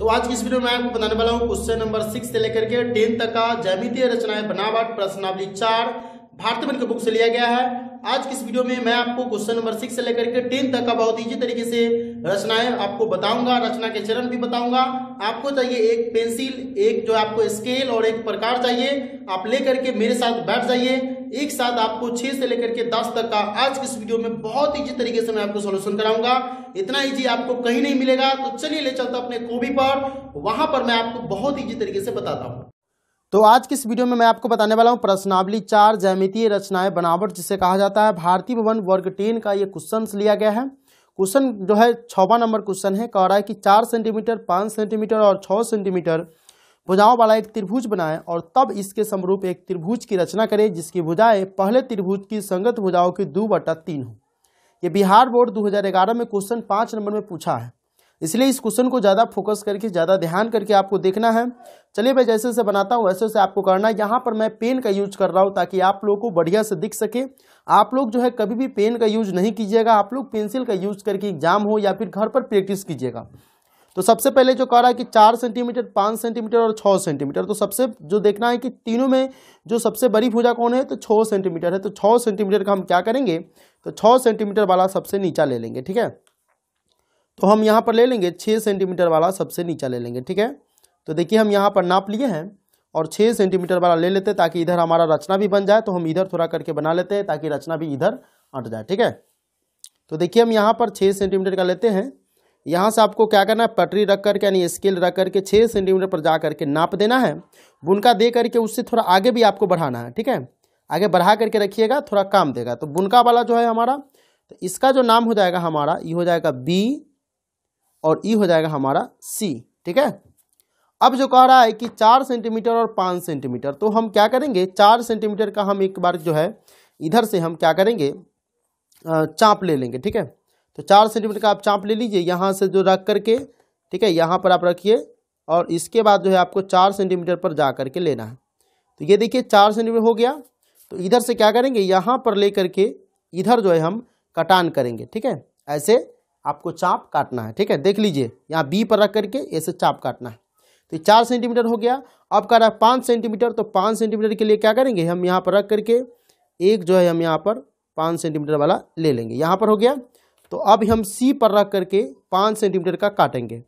तो आज की इस वीडियो में मैं आपको बताने वाला हूँ क्वेश्चन नंबर 6 से लेकर के 10 तक का ज्यामितीय रचनाएं बनावट प्रश्नावली 4 भारतीय बन के बुक से लिया गया है। आज की इस वीडियो में मैं आपको क्वेश्चन नंबर 6 से लेकर के 10 तक का बहुत इजी तरीके से रचनाएं आपको बताऊंगा, रचना के चरण भी बताऊंगा। आपको चाहिए एक पेंसिल, एक जो आपको स्केल और एक प्रकार चाहिए। आप लेकर के मेरे साथ बैठ जाइए। एक साथ आपको 6 से लेकर के 10 तक का आज की इस वीडियो में बहुत इजी तरीके से मैं आपको सॉल्यूशन कराऊंगा। इतना इजी आपको कहीं नहीं मिलेगा। तो चलिए ले चलता अपने कॉपी पर, वहां पर मैं आपको बहुत इजी तरीके से बताता हूं। तो आज की इस वीडियो में मैं आपको बताने वाला हूं प्रश्नावली 4 ज्यामितीय रचनाएं बनावट जिसे कहा जाता है। भारतीय भवन वर्ग 10 का ये क्वेश्चन लिया गया है। क्वेश्चन जो है 6वां नंबर क्वेश्चन है। कह रहा है कि 4 सेंटीमीटर, 5 सेंटीमीटर और 6 सेंटीमीटर भुजाओं वाला एक त्रिभुज बनाएं और तब इसके समरूप एक त्रिभुज की रचना करें जिसकी भुजाएं पहले त्रिभुज की संगत भुजाओं की 2/3 हो। ये बिहार बोर्ड 2011 में क्वेश्चन 5 नंबर में पूछा है, इसलिए इस क्वेश्चन को ज़्यादा फोकस करके, ज़्यादा ध्यान करके आपको देखना है। चलिए मैं जैसे जैसे बनाता हूँ वैसे वैसे आपको करना है। यहाँ पर मैं पेन का यूज कर रहा हूँ ताकि आप लोगों को बढ़िया से दिख सके। आप लोग जो है कभी भी पेन का यूज नहीं कीजिएगा, आप लोग पेंसिल का यूज करके एग्जाम हो या फिर घर पर प्रैक्टिस कीजिएगा। तो सबसे पहले जो कह रहा है कि 4 सेंटीमीटर, 5 सेंटीमीटर और 6 सेंटीमीटर, तो सबसे जो देखना है कि तीनों में जो सबसे बड़ी भुजा कौन है, तो 6 सेंटीमीटर है। तो 6 सेंटीमीटर का हम क्या करेंगे, तो 6 सेंटीमीटर वाला सबसे नीचा ले लेंगे। ठीक है, तो हम यहाँ पर ले लेंगे 6 सेंटीमीटर वाला सबसे नीचा ले लेंगे। ठीक है, तो देखिए हम यहाँ पर नाप लिए हैं और 6 सेंटीमीटर वाला ले लेते हैं ताकि इधर हमारा रचना भी बन जाए। तो हम इधर थोड़ा करके बना लेते हैं ताकि रचना भी इधर अट जाए। ठीक है, तो देखिए हम यहाँ पर 6 सेंटीमीटर का लेते हैं। यहाँ से आपको क्या करना है, पटरी रख करके यानी स्केल रख करके 6 सेंटीमीटर पर जा करके नाप देना है। बुनका दे करके उससे थोड़ा आगे भी आपको बढ़ाना है। ठीक है, आगे बढ़ा करके रखिएगा, थोड़ा काम देगा। तो बुनका वाला जो है हमारा, तो इसका जो नाम हो जाएगा हमारा, ये हो जाएगा B और ये हो जाएगा हमारा C। ठीक है, अब जो कह रहा है कि 4 सेंटीमीटर और 5 सेंटीमीटर, तो हम क्या करेंगे, 4 सेंटीमीटर का हम एक बार जो है इधर से हम क्या करेंगे, चाप ले लेंगे। ठीक है, तो 4 सेंटीमीटर का आप चाप ले लीजिए यहाँ से जो रख करके। ठीक है, यहाँ पर आप रखिए और इसके बाद जो है आपको 4 सेंटीमीटर पर जा करके लेना है। तो ये देखिए 4 सेंटीमीटर हो गया। तो इधर से क्या करेंगे, यहाँ पर ले करके इधर जो है हम कटान करेंगे। ठीक है, ऐसे आपको चाप काटना है। ठीक है, देख लीजिए यहाँ B पर रख करके ऐसे चाप काटना है। तो 4 सेंटीमीटर हो गया। अब कह रहा है 5 सेंटीमीटर, तो 5 सेंटीमीटर के लिए क्या करेंगे, हम यहाँ पर रख करके एक जो है हम यहाँ पर 5 सेंटीमीटर वाला ले लेंगे। यहाँ पर हो गया। तो अब हम C पर रख करके 5 सेंटीमीटर का काटेंगे।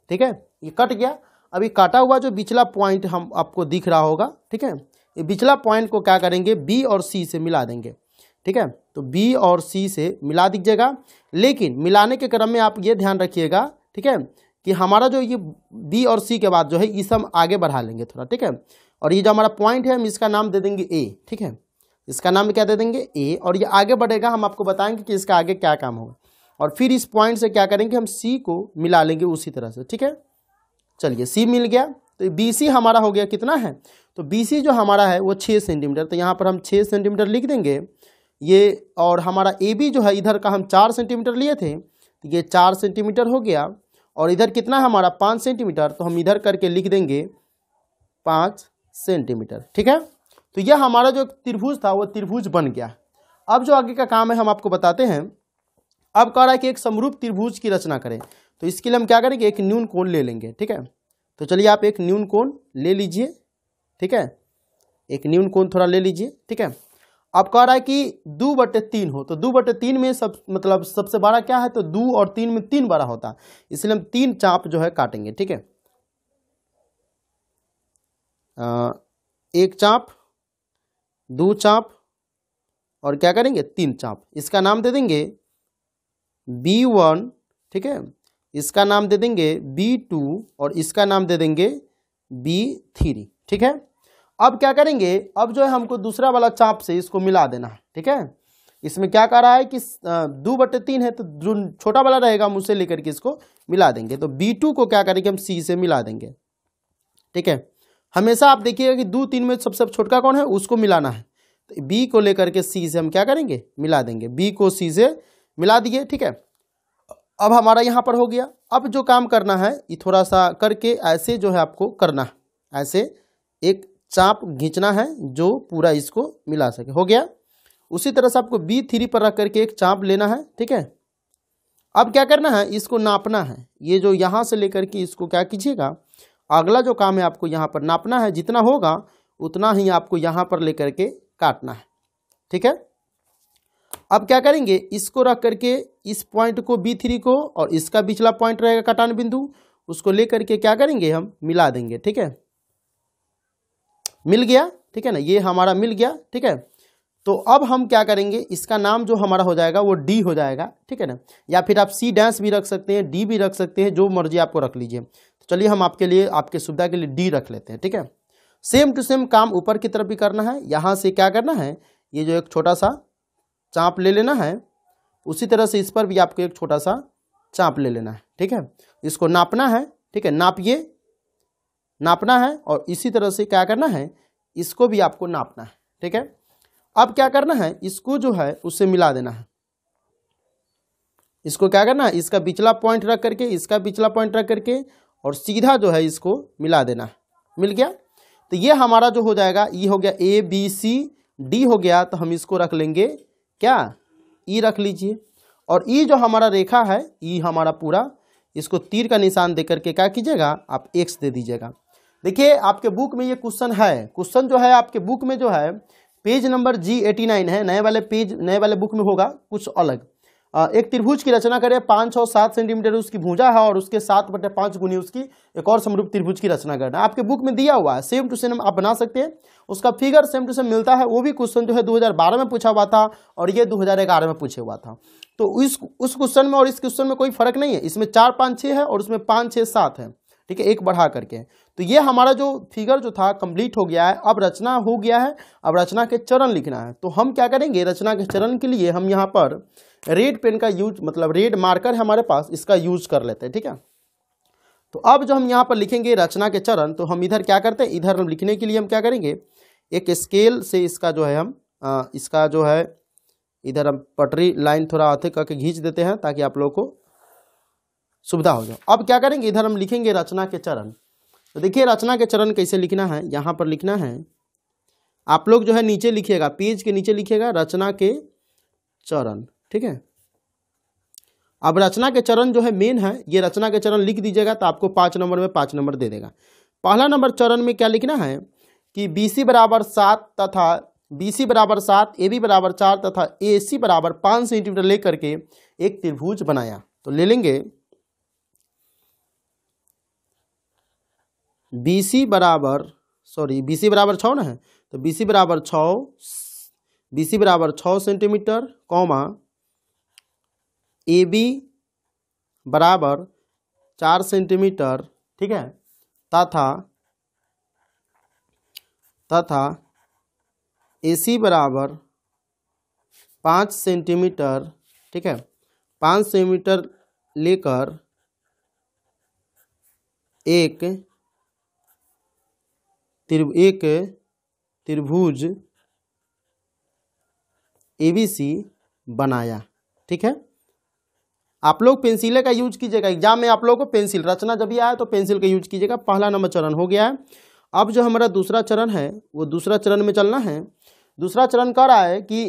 ठीक है, ये कट गया। अभी काटा हुआ जो बिचला पॉइंट हम आपको दिख रहा होगा, ठीक है, ये बिचला पॉइंट को क्या करेंगे, B और C से मिला देंगे। ठीक है, तो B और C से मिला दीजिएगा। लेकिन मिलाने के क्रम में आप ये ध्यान रखिएगा, ठीक है, कि हमारा जो ये B और C के बाद जो है इसे हम आगे बढ़ा लेंगे थोड़ा। ठीक है, और ये जो हमारा पॉइंट है हम इसका नाम दे देंगे A। ठीक है, इसका नाम क्या दे देंगे, A, और ये आगे बढ़ेगा। हम आपको बताएंगे कि इसका आगे क्या काम होगा। और फिर इस पॉइंट से क्या करेंगे, हम C को मिला लेंगे उसी तरह से। ठीक है, चलिए C मिल गया। तो BC हमारा हो गया कितना है, तो BC जो हमारा है वो 6 सेंटीमीटर। तो यहाँ पर हम 6 सेंटीमीटर लिख देंगे ये। और हमारा AB जो है इधर का हम 4 सेंटीमीटर लिए थे, तो ये 4 सेंटीमीटर हो गया। और इधर कितना है हमारा 5 सेंटीमीटर, तो हम इधर करके लिख देंगे 5 सेंटीमीटर। ठीक है, तो यह हमारा जो त्रिभुज था वो त्रिभुज बन गया। अब जो आगे का काम है हम आपको बताते हैं। अब कह रहा है कि एक समरूप त्रिभुज की रचना करें, तो इसके लिए हम क्या करेंगे, एक न्यून कोण ले लेंगे। ठीक है, तो चलिए आप एक न्यून कोण ले लीजिए। ठीक है, एक न्यून कोण थोड़ा ले लीजिए। ठीक है, अब कह रहा है कि 2/3 हो, तो 2/3 में मतलब सबसे बड़ा क्या है, तो 2 और 3 में 3 बड़ा होता है, इसलिए हम 3 चाप जो है काटेंगे। ठीक है, एक चाप, 2 चाप और क्या करेंगे 3 चाप। इसका नाम दे देंगे B1। ठीक है, इसका नाम दे देंगे B2 और इसका नाम दे देंगे B3। ठीक है, अब क्या करेंगे, अब जो है हमको दूसरा वाला चाप से इसको मिला देना है। ठीक है, इसमें क्या कह रहा है कि 2/3 है, तो जो छोटा वाला रहेगा हम उसे लेकर के इसको मिला देंगे। तो B2 को क्या करेंगे, हम C से मिला देंगे। ठीक है, हमेशा आप देखिएगा कि 2, 3 में सबसे छोटा कौन है उसको मिलाना है। तो B को लेकर के C से हम क्या करेंगे, मिला देंगे। B को C से मिला दिए। ठीक है, अब हमारा यहाँ पर हो गया। अब जो काम करना है ये थोड़ा सा करके ऐसे जो है आपको करना है, ऐसे एक चाप खींचना है जो पूरा इसको मिला सके। हो गया। उसी तरह से आपको B3 पर रख करके एक चाप लेना है। ठीक है, अब क्या करना है, इसको नापना है। ये जो यहाँ से लेकर के इसको क्या कीजिएगा, अगला जो काम है आपको यहाँ पर नापना है, जितना होगा उतना ही आपको यहाँ पर लेकर के काटना है। ठीक है, अब क्या करेंगे, इसको रख करके इस पॉइंट को B3 को और इसका पिछला पॉइंट रहेगा काटान बिंदु, उसको लेकर के क्या करेंगे, हम मिला देंगे। ठीक है, मिल गया। ठीक है ना, ये हमारा मिल गया। ठीक है, तो अब हम क्या करेंगे, इसका नाम जो हमारा हो जाएगा वो D हो जाएगा। ठीक है ना, या फिर आप C' भी रख सकते हैं, D भी रख सकते हैं, जो मर्जी आपको रख लीजिए। तो चलिए हम आपके लिए, आपके सुविधा के लिए D रख लेते हैं। ठीक है, सेम टू सेम काम ऊपर की तरफ भी करना है। यहाँ से क्या करना है, ये जो एक छोटा सा चाप ले लेना है, उसी तरह से इस पर भी आपको एक छोटा सा चाप ले लेना है। ठीक है, इसको नापना है। ठीक है, नापिए, नापना है, और इसी तरह से क्या करना है, इसको भी आपको नापना है। ठीक है, अब क्या करना है, इसको जो है उससे मिला देना है। इसको क्या करना है, इसका पिछला पॉइंट रख करके, इसका पिछला पॉइंट रख करके, और सीधा जो है इसको मिला देना है। मिल गया। तो ये हमारा जो हो जाएगा, ये हो गया ABCD हो गया। तो हम इसको रख लेंगे क्या, E रख लीजिए। और E जो हमारा रेखा है, E हमारा पूरा, इसको तीर का निशान दे करके क्या कीजिएगा, आप X दे दीजिएगा। देखिए आपके बुक में ये क्वेश्चन है, क्वेश्चन जो है आपके बुक में जो है पेज नंबर G89 है, नए वाले पेज, नए वाले बुक में होगा कुछ अलग। एक त्रिभुज की रचना करें, 5 और 7 सेंटीमीटर उसकी भुजा है, और उसके 7/5 गुनी उसकी एक और समरूप त्रिभुज की रचना करना। आपके बुक में दिया हुआ है, सेम टू सेम आप बना सकते हैं, उसका फिगर सेम टू सेम मिलता है। वो भी क्वेश्चन जो है 2012 में पूछा हुआ था, और ये 2011 में पूछा हुआ था। तो उस क्वेश्चन में और इस क्वेश्चन में कोई फर्क नहीं है। इसमें 4, 5, 6 है, और उसमें 5, 6, 7 है। ठीक है, एक बढ़ा करके। तो ये हमारा जो फिगर जो था कंप्लीट हो गया है। अब रचना हो गया है, अब रचना के चरण लिखना है। तो हम क्या करेंगे, रचना के चरण के लिए हम यहाँ पर रेड पेन का यूज, मतलब रेड मार्कर है हमारे पास, इसका यूज कर लेते हैं। ठीक है, तो अब जो हम यहाँ पर लिखेंगे रचना के चरण, तो हम इधर क्या करते हैं, इधर हम लिखने के लिए हम क्या करेंगे, एक स्केल से इसका जो है हम इसका जो है इधर हम पटरी लाइन थोड़ा आते करके खींच देते हैं, ताकि आप लोगों को सुविधा हो जाए। अब क्या करेंगे, इधर हम लिखेंगे रचना के चरण। तो देखिए रचना के चरण कैसे लिखना है, यहाँ पर लिखना है, आप लोग जो है नीचे लिखिएगा, पेज के नीचे लिखिएगा रचना के चरण। ठीक है, अब रचना के चरण जो है मेन है, ये रचना के चरण लिख दीजिएगा, तो आपको 5 नंबर में 5 नंबर दे देगा। पहला नंबर चरण में क्या लिखना है कि BC = 7 तथा BC = 7, AB = 4 तथा AC = 5 सेंटीमीटर लेकर के एक त्रिभुज बनाया। तो ले लेंगे BC = 6 ना है, तो BC = 6 centimetre, comma AB = 4 centimetre. ठीक है, तथा AC = 5 सेंटीमीटर। ठीक है, 5 सेंटीमीटर लेकर एक त्रिभुज ABC बनाया। ठीक है, आप लोग पेंसिल का यूज कीजिएगा, एग्जाम में आप लोगों को पेंसिल, रचना जब भी आए तो पेंसिल का यूज कीजिएगा। पहला नंबर चरण हो गया है। अब जो हमारा दूसरा चरण है, वो दूसरा चरण में चलना है। दूसरा चरण कह रहा है कि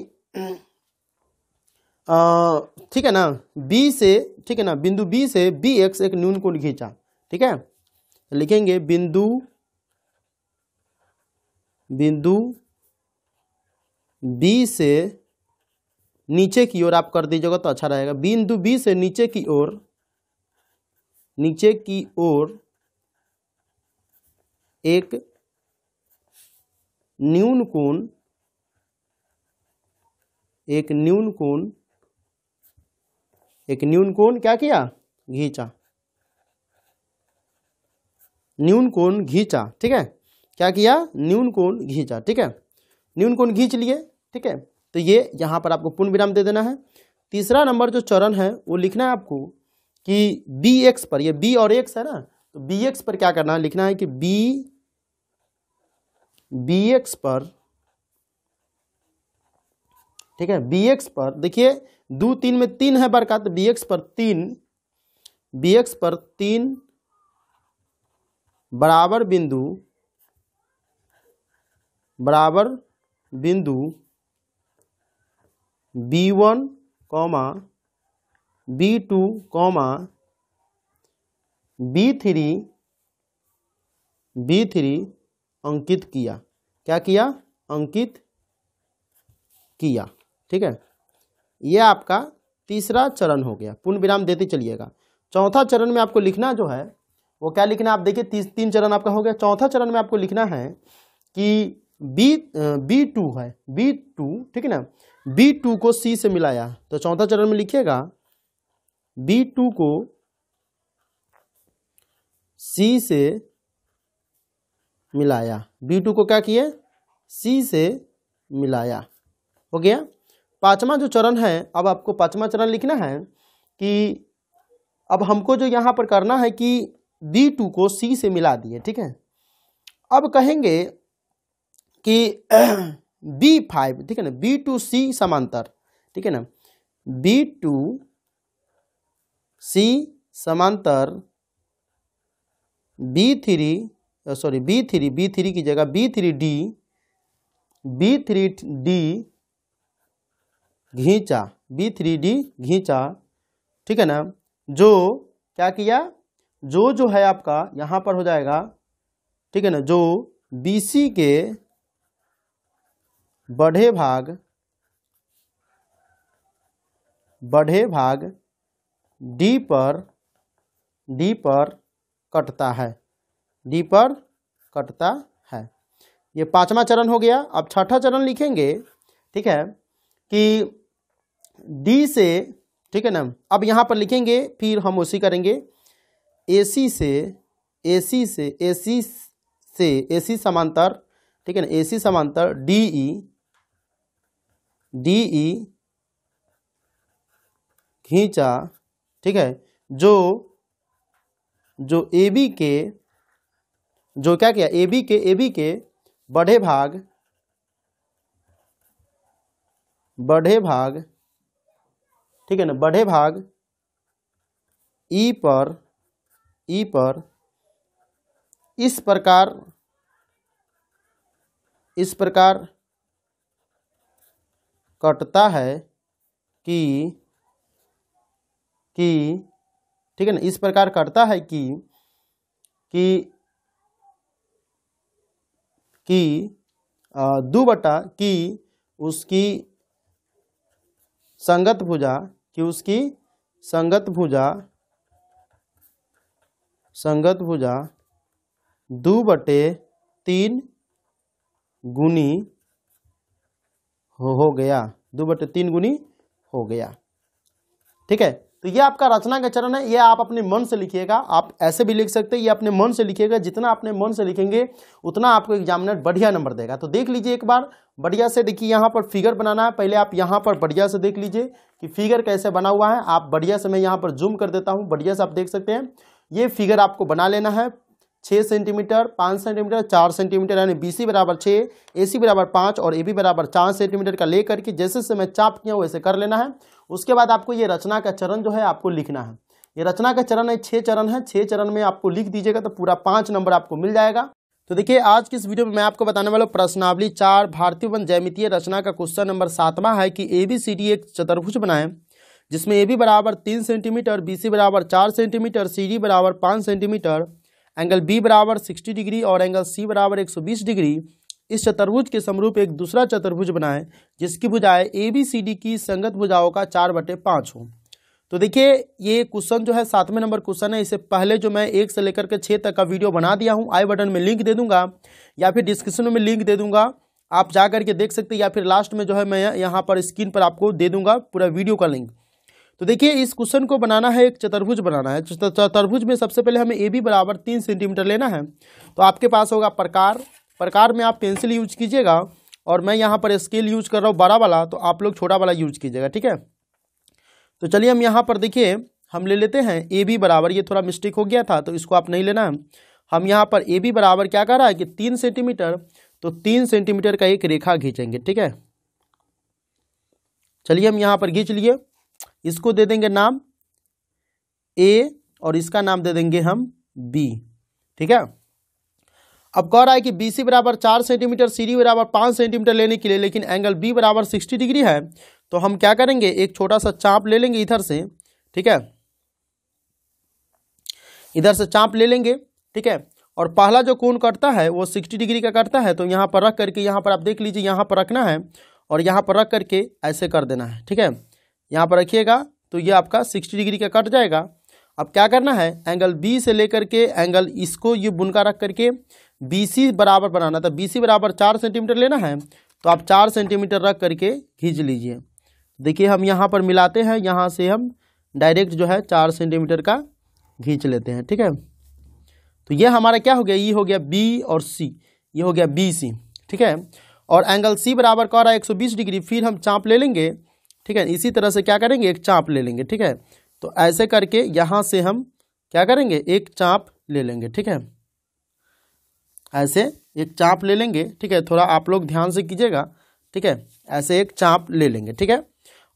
ठीक है ना, B से, ठीक है ना, बिंदु B से BX एक न्यून कोण खींचा। ठीक है, लिखेंगे बिंदु B से नीचे की ओर आप कर दीजिएगा तो अच्छा रहेगा। बिंदु B से नीचे की ओर एक न्यून कोण क्या किया, घींचा, न्यून कोण घींचा। ठीक है, क्या किया, न्यून कोण घींचा। ठीक है, न्यून कोण घींच लिए। ठीक है, तो ये यहाँ पर आपको पूर्ण विराम दे देना है। तीसरा नंबर जो चरण है वो लिखना है आपको कि BX पर, ये B और X है ना, तो BX पर क्या करना है, लिखना है कि BX पर, ठीक है, BX पर देखिए 2, 3 में 3 है बरका, तो BX पर 3 बराबर बिंदु B1, B2 कॉमा B3 अंकित किया। क्या किया? अंकित किया। ठीक है, यह आपका तीसरा चरण हो गया। पूर्ण विराम देते चलिएगा। चौथा चरण में आपको लिखना जो है वो क्या लिखना है, आप देखिए तीन चरण आपका हो गया। चौथा चरण में आपको लिखना है कि B2 है, B2 ठीक है ना, B2 को C से मिलाया। तो चौथा चरण में लिखिएगा B2 को C से मिलाया। B2 को क्या किए? C से मिलाया। हो गया। पांचवा जो चरण है, अब आपको पांचवा चरण लिखना है कि अब हमको जो यहाँ पर करना है कि B2 को C से मिला दिए। ठीक है, अब कहेंगे कि B5 ठीक है ना, B2C समांतर। ठीक है ना, B2C समांतर B3 की जगह B3D घींचा, B3D घींचा। ठीक है ना, जो क्या किया, जो है आपका यहाँ पर हो जाएगा। ठीक है ना, जो BC के बढ़े भाग D पर कटता है, D पर कटता है। ये पांचवा चरण हो गया। अब छठा चरण लिखेंगे। ठीक है, कि D से, ठीक है ना, अब यहाँ पर लिखेंगे, फिर हम उसी करेंगे AC समांतर। ठीक है ना, AC समांतर DE खींचा। ठीक है, जो AB के, जो क्या किया, AB के बढ़े भाग ठीक है ना, बढ़े भाग E पर इस प्रकार कटता है कि ठीक है ना, इस प्रकार कटता है कि उसकी संगत भुजा 2/3 गुनी हो गया, 2/3 गुनी हो गया। ठीक है, तो ये आपका रचना का चरण है। ये आप अपने मन से लिखिएगा, आप ऐसे भी लिख सकते हैं, ये अपने मन से लिखिएगा। जितना अपने मन से लिखेंगे उतना आपको एग्जामिनर बढ़िया नंबर देगा। तो देख लीजिए एक बार बढ़िया से। देखिए यहाँ पर फिगर बनाना है, पहले आप यहाँ पर बढ़िया से देख लीजिए कि फिगर कैसे बना हुआ है। आप बढ़िया से, मैं यहाँ पर जूम कर देता हूँ, बढ़िया से आप देख सकते हैं। ये फिगर आपको बना लेना है। 6 सेंटीमीटर, 5 सेंटीमीटर, 4 सेंटीमीटर, यानी BC बराबर 6, AC बराबर 5 और AB बराबर 4 सेंटीमीटर का लेकर के जैसे से मैं चाप किया वैसे कर लेना है। उसके बाद आपको ये रचना का चरण जो है आपको लिखना है। ये रचना का चरण है, 6 चरण है। 6 चरण में आपको लिख दीजिएगा तो पूरा 5 नंबर आपको मिल जाएगा। तो देखिए आज की इस वीडियो में मैं आपको बताने वाला हूँ प्रश्नावली 4 भारतीय वन ज्यामितीय रचना का क्वेश्चन नंबर 7वां है कि ABCD एक चतुर्भुज बनाएं जिसमें AB बराबर 3 सेंटीमीटर, BC बराबर 4 सेंटीमीटर, CD बराबर 5 सेंटीमीटर, एंगल B बराबर 60 डिग्री और एंगल C बराबर 120 डिग्री। इस चतुर्भुज के समरूप एक दूसरा चतुर्भुज बनाएं जिसकी भुजाएं ABCD की संगत भुजाओं का 4/5 हो। तो देखिए ये क्वेश्चन जो है 7वें नंबर क्वेश्चन है। इससे पहले जो मैं 1 से लेकर के 6 तक का वीडियो बना दिया हूँ, आई बटन में लिंक दे दूंगा या फिर डिस्क्रिप्शन में लिंक दे दूंगा, आप जा करके देख सकते हैं, या फिर लास्ट में जो है मैं यहाँ पर स्क्रीन पर आपको दे दूंगा पूरा वीडियो का लिंक। तो देखिए इस क्वेश्चन को बनाना है, एक चतुर्भुज बनाना है। चतुर्भुज में सबसे पहले हमें AB बराबर 3 सेंटीमीटर लेना है। तो आपके पास होगा प्रकार में आप पेंसिल यूज कीजिएगा और मैं यहाँ पर स्केल यूज कर रहा हूँ बड़ा वाला, तो आप लोग छोटा वाला यूज कीजिएगा। ठीक है, तो चलिए हम यहाँ पर देखिए हम ले लेते हैं AB बराबर, ये थोड़ा मिस्टेक हो गया था तो इसको आप नहीं लेना है। हम यहाँ पर AB बराबर क्या कर रहा है कि 3 सेंटीमीटर, तो 3 सेंटीमीटर का एक रेखा खींचेंगे। ठीक है, चलिए हम यहाँ पर खींच लिए। इसको दे देंगे नाम A और इसका नाम दे देंगे हम B। ठीक है, अब कह रहा है कि BC बराबर 4 सेंटीमीटर, CD बराबर 5 सेंटीमीटर लेने के लिए, लेकिन एंगल B बराबर 60 डिग्री है। तो हम क्या करेंगे, एक छोटा सा चाप ले लेंगे इधर से। ठीक है, इधर से चाप ले लेंगे, ठीक है। और पहला जो कोण कटता है वो 60 डिग्री का कटता है, तो यहाँ पर रख करके, यहाँ पर आप देख लीजिए, यहाँ पर रखना है और यहाँ पर रख करके ऐसे कर देना है, ठीक है। यहाँ पर रखिएगा तो ये आपका 60 डिग्री का कट जाएगा। अब क्या करना है, एंगल बी से लेकर के एंगल इसको ये बुनका रख करके BC बराबर बनाना था। BC बराबर 4 सेंटीमीटर लेना है, तो आप 4 सेंटीमीटर रख करके खींच लीजिए। देखिए हम यहाँ पर मिलाते हैं, यहाँ से हम डायरेक्ट जो है 4 सेंटीमीटर का खींच लेते हैं, ठीक है। तो ये हमारा क्या हो गया, ये हो गया B और C, ये हो गया BC, ठीक है। और एंगल C बराबर कह रहा है 120 डिग्री। फिर हम चाप ले लेंगे, ठीक है, इसी तरह से क्या करेंगे, एक चाप ले लेंगे, ठीक है। तो ऐसे करके यहाँ से हम क्या करेंगे, एक चाप ले लेंगे, ठीक है, ऐसे एक चाप ले लेंगे, ठीक है। थोड़ा आप लोग ध्यान से कीजिएगा, ठीक है, ऐसे एक चाप ले लेंगे, ठीक है।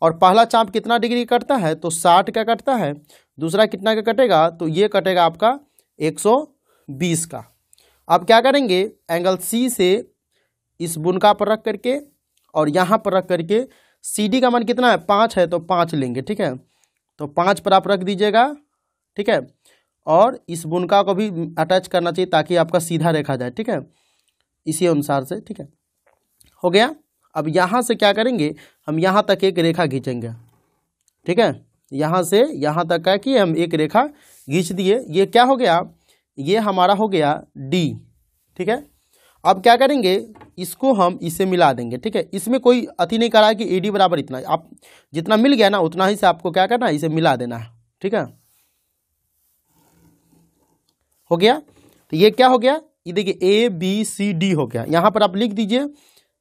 और पहला चाप कितना डिग्री कटता है, तो 60 का कटता है। दूसरा कितना का कटेगा, तो ये कटेगा आपका 120 का। अब क्या करेंगे, एंगल C से इस बुनका पर रख करके और यहाँ पर रख करके, CD का मान कितना है, 5 है, तो 5 लेंगे, ठीक है। तो 5 पर आप रख दीजिएगा, ठीक है। और इस बुनका को भी अटैच करना चाहिए ताकि आपका सीधा रेखा जाए, ठीक है, इसी अनुसार से, ठीक है, हो गया। अब यहाँ से क्या करेंगे, हम यहाँ तक एक रेखा खींचेंगे, ठीक है, यहाँ से यहाँ तक है कि हम एक रेखा खींच दिए। ये क्या हो गया, ये हमारा हो गया D, ठीक है। अब क्या करेंगे, इसको हम इससे मिला देंगे, ठीक है। इसमें कोई अति नहीं करा है कि AD बराबर इतना, आप जितना मिल गया ना उतना ही से आपको क्या करना है, इसे मिला देना है, ठीक है, हो गया। तो ये क्या हो गया, ये देखिए ABCD हो गया। यहाँ पर आप लिख दीजिए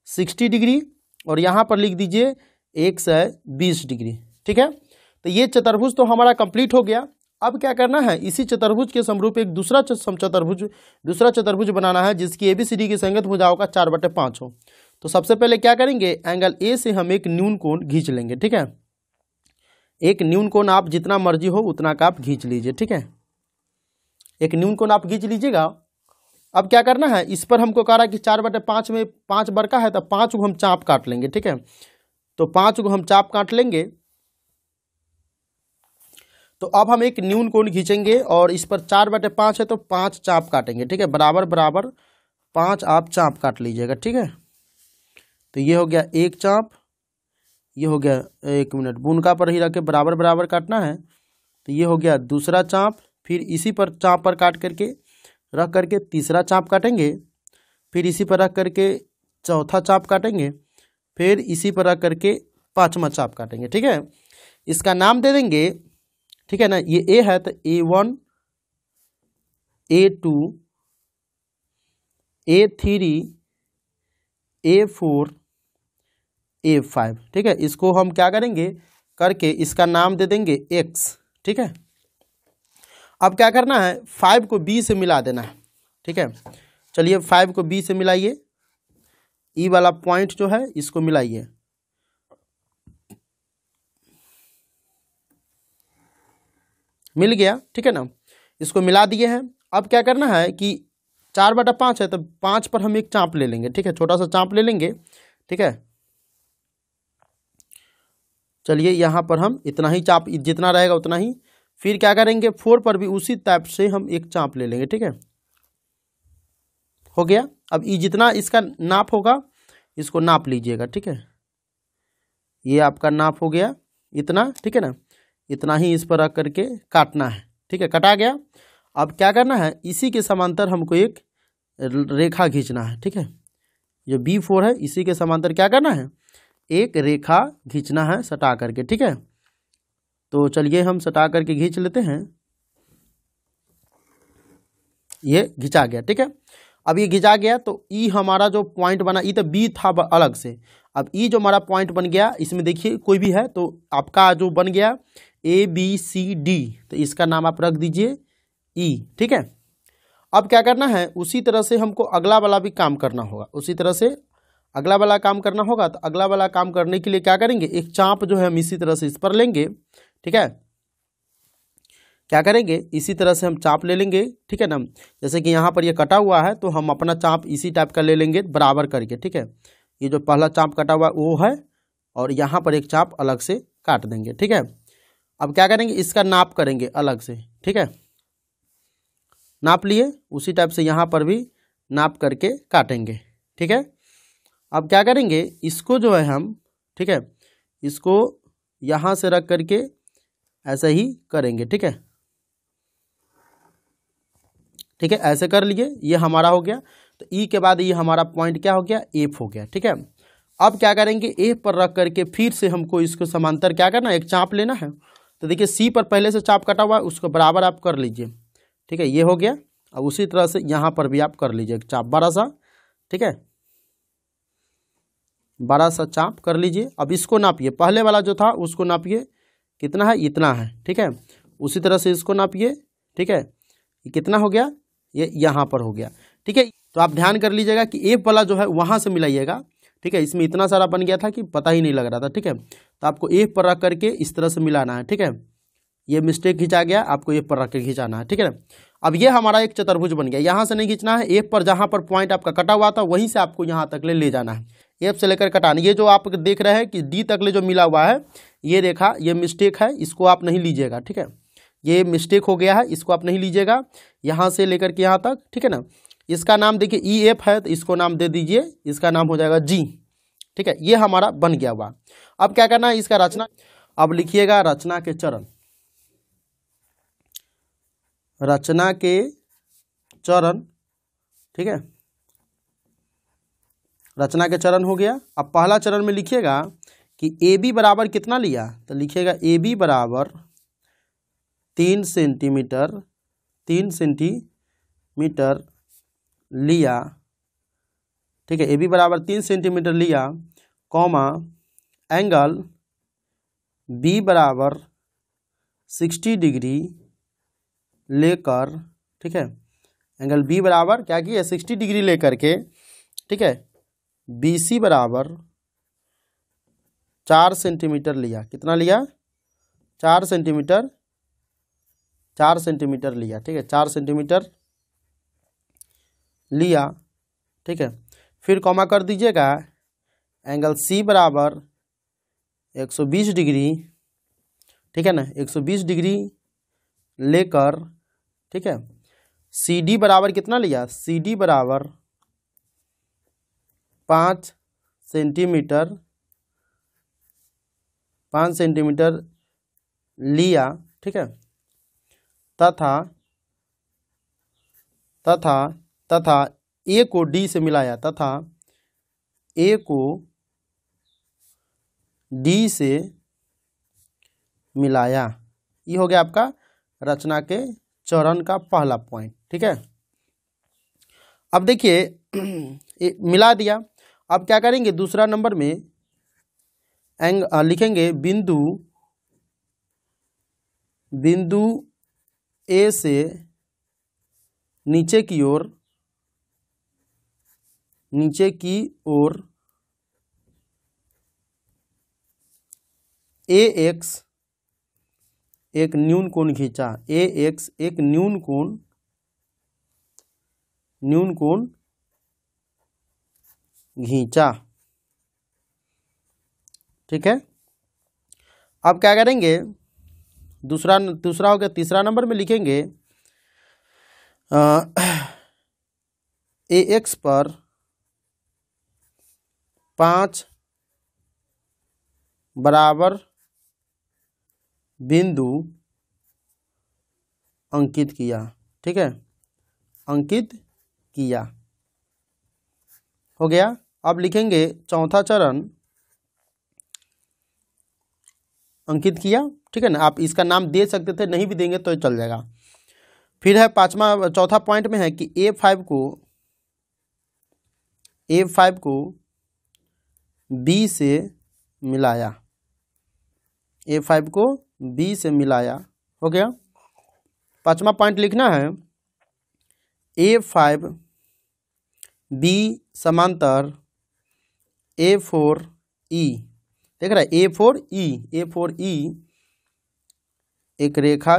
60 डिग्री और यहाँ पर लिख दीजिए 120 डिग्री, ठीक है। तो ये चतुर्भुज तो हमारा कंप्लीट हो गया। अब क्या करना है, इसी चतुर्भुज के समरूप एक दूसरा चतुर्भुज बनाना है जिसकी ABCD की संगत भुजाओं का 4/5 हो। तो सबसे पहले क्या करेंगे, एंगल A से हम एक न्यून कोण खींच लेंगे, ठीक है। एक न्यून कोण आप जितना मर्जी हो उतना का आप खींच लीजिए, ठीक है, एक न्यून कोण आप खींच लीजिएगा। अब क्या करना है, इस पर हमको कह रहा है कि 4/5 में 5 बरका है, तो 5 को हम चाप काट लेंगे, ठीक है। तो 5 को हम चाप काट लेंगे। तो अब हम एक न्यून कोण खींचेंगे और इस पर 4/5 है, तो 5 चाप काटेंगे, ठीक है, बराबर बराबर 5 आप चाप काट लीजिएगा, ठीक है। तो ये हो गया एक चाप, ये हो गया, एक मिनट, बुनका पर ही रख के बराबर बराबर काटना है। तो ये हो गया दूसरा चाप, फिर इसी पर चाप पर काट करके रख करके तीसरा चाप काटेंगे, फिर इसी पर रख करके चौथा चाप काटेंगे, फिर इसी पर रख करके 5वां चाप काटेंगे, ठीक है। इसका नाम दे देंगे, ठीक है ना, ये A है तो A1 A2 A3 A4 A5, ठीक है। इसको हम क्या करेंगे, करके इसका नाम दे देंगे X, ठीक है। अब क्या करना है, 5 को B से मिला देना है, ठीक है। चलिए 5 को B से मिलाइए, E वाला पॉइंट जो है इसको मिलाइए, मिल गया, ठीक है ना, इसको मिला दिए हैं। अब क्या करना है कि 4/5 है, तो 5 पर हम एक चाप ले लेंगे, ठीक है, छोटा सा चाप ले लेंगे, ठीक है। चलिए यहाँ पर हम इतना ही चाप, जितना रहेगा उतना ही। फिर क्या करेंगे, 4 पर भी उसी टाइप से हम एक चाप ले लेंगे, ठीक है, हो गया। अब ये जितना इसका नाप होगा इसको नाप लीजिएगा, ठीक है, ये आपका नाप हो गया इतना, ठीक है ना, इतना ही इस पर रख करके काटना है, ठीक है, कटा गया। अब क्या करना है, इसी के समांतर हमको एक रेखा खींचना है, ठीक है, जो B4 है इसी के समांतर क्या करना है, एक रेखा खींचना है सटा करके, ठीक है। तो चलिए हम सटा करके खींच लेते हैं, ये खिंचा गया, ठीक है। अब ये खिंचा गया तो ई हमारा जो पॉइंट बना, ई तो बी था अलग से, अब ई जो हमारा पॉइंट बन गया, इसमें देखिए कोई भी है तो आपका जो बन गया ABCD, तो इसका नाम आप रख दीजिए ई, ठीक है। अब क्या करना है, उसी तरह से हमको अगला वाला भी काम करना होगा, उसी तरह से अगला वाला काम करना होगा। तो अगला वाला काम करने के लिए क्या करेंगे, एक चाप जो है हम इसी तरह से इस पर लेंगे, ठीक है, क्या करेंगे, इसी तरह से हम चाप ले लेंगे, ठीक है ना। जैसे कि यहाँ पर ये कटा हुआ है तो हम अपना चाप इसी टाइप का ले लेंगे बराबर करके, ठीक है। ये जो पहला चाप कटा हुआ वो है और यहाँ पर एक चाप अलग से काट देंगे, ठीक है। अब क्या करेंगे, इसका नाप करेंगे अलग से, ठीक है। नाप लिए, उसी टाइप से यहाँ पर भी नाप करके काटेंगे, ठीक है। अब क्या करेंगे, इसको जो है हम, ठीक है, इसको यहाँ से रख करके ऐसे ही करेंगे, ठीक है। ठीक है, ऐसे कर लिए, ये हमारा हो गया। तो ई के बाद ये हमारा पॉइंट क्या हो गया, एफ हो गया, ठीक है। अब क्या करेंगे, एफ पर रख करके फिर से हमको इसको समांतर क्या करना है, एक चाप लेना है। तो देखिए सी पर पहले से चाप कटा हुआ है, उसको बराबर आप कर लीजिए, ठीक है, ये हो गया। अब उसी तरह से यहाँ पर भी आप कर लीजिए एक चाप बड़ा सा, ठीक है, बड़ा सा चाप कर लीजिए। अब इसको नापिए, पहले वाला जो था उसको नापिए, कितना है, इतना है, ठीक है। उसी तरह से इसको नापिए, ठीक है, ये कितना हो गया, ये यहाँ पर हो गया, ठीक है। तो आप ध्यान कर लीजिएगा कि एफ वाला जो है वहाँ से मिलाइएगा, ठीक है। इसमें इतना सारा बन गया था कि पता ही नहीं लग रहा था, ठीक है। तो आपको एफ पर रख करके इस तरह से मिलाना है, ठीक है। ये मिस्टेक खिंचा गया, आपको एफ पर रख के खिंचाना है, ठीक है। अब ये हमारा एक चतुर्भुज बन गया। यहाँ से नहीं खींचना है, एफ पर जहाँ पर पॉइंट आपका कटा हुआ था वहीं से आपको यहाँ तक ले जाना है, एफ से लेकर कटाना। ये जो आप देख रहे हैं कि डी तक ले जो मिला हुआ है ये रेखा, ये मिस्टेक है, इसको आप नहीं लीजिएगा, ठीक है। ये मिस्टेक हो गया है, इसको आप नहीं लीजिएगा यहाँ से लेकर के यहाँ तक, ठीक है ना। इसका नाम देखिए ई एफ है, तो इसको नाम दे दीजिए, इसका नाम हो जाएगा जी, ठीक है। ये हमारा बन गया हुआ। अब क्या करना है, इसका रचना, अब लिखिएगा रचना के चरण, रचना के चरण, ठीक है। रचना के चरण हो गया। अब पहला चरण में लिखिएगा कि ए बी बराबर कितना लिया, तो लिखिएगा ए बी बराबर 3 सेंटीमीटर लिया, ठीक है। ए बी बराबर 3 सेंटीमीटर लिया, कॉमा एंगल बी बराबर 60 डिग्री लेकर, ठीक है, एंगल बी बराबर क्या किया, 60 डिग्री लेकर के, ठीक है, बी सी बराबर 4 सेंटीमीटर लिया। कितना लिया, 4 सेंटीमीटर लिया, ठीक है, 4 सेंटीमीटर लिया, ठीक है। फिर कॉमा कर दीजिएगा, एंगल सी बराबर 120 डिग्री, ठीक है ना, 120 डिग्री लेकर, ठीक है, सी डी बराबर कितना लिया, सी डी बराबर 5 सेंटीमीटर लिया, ठीक है, तथा ए को डी से मिलाया, तथा ए को डी से मिलाया। ये हो गया आपका रचना के चरण का पहला पॉइंट, ठीक है। अब देखिए मिला दिया। अब क्या करेंगे, दूसरा नंबर में लिखेंगे बिंदु ए से नीचे की ओर ए एक्स एक न्यून कोण खींचा, ए एक्स एक न्यून कोण खींचा, ठीक है। अब क्या करेंगे, दूसरा हो गया। तीसरा नंबर में लिखेंगे ए एक्स पर 5 बराबर बिंदु अंकित किया, ठीक है, अंकित किया, हो गया। अब लिखेंगे चौथा चरण, अंकित किया, ठीक है ना। आप इसका नाम दे सकते थे, नहीं भी देंगे तो चल जाएगा। फिर है चौथा पॉइंट में है कि A5 को B से मिलाया, A5 को B से मिलाया, हो गया। पांचवा पॉइंट लिखना है A5 B समांतर A4E, देख रहा है, A4E एक रेखा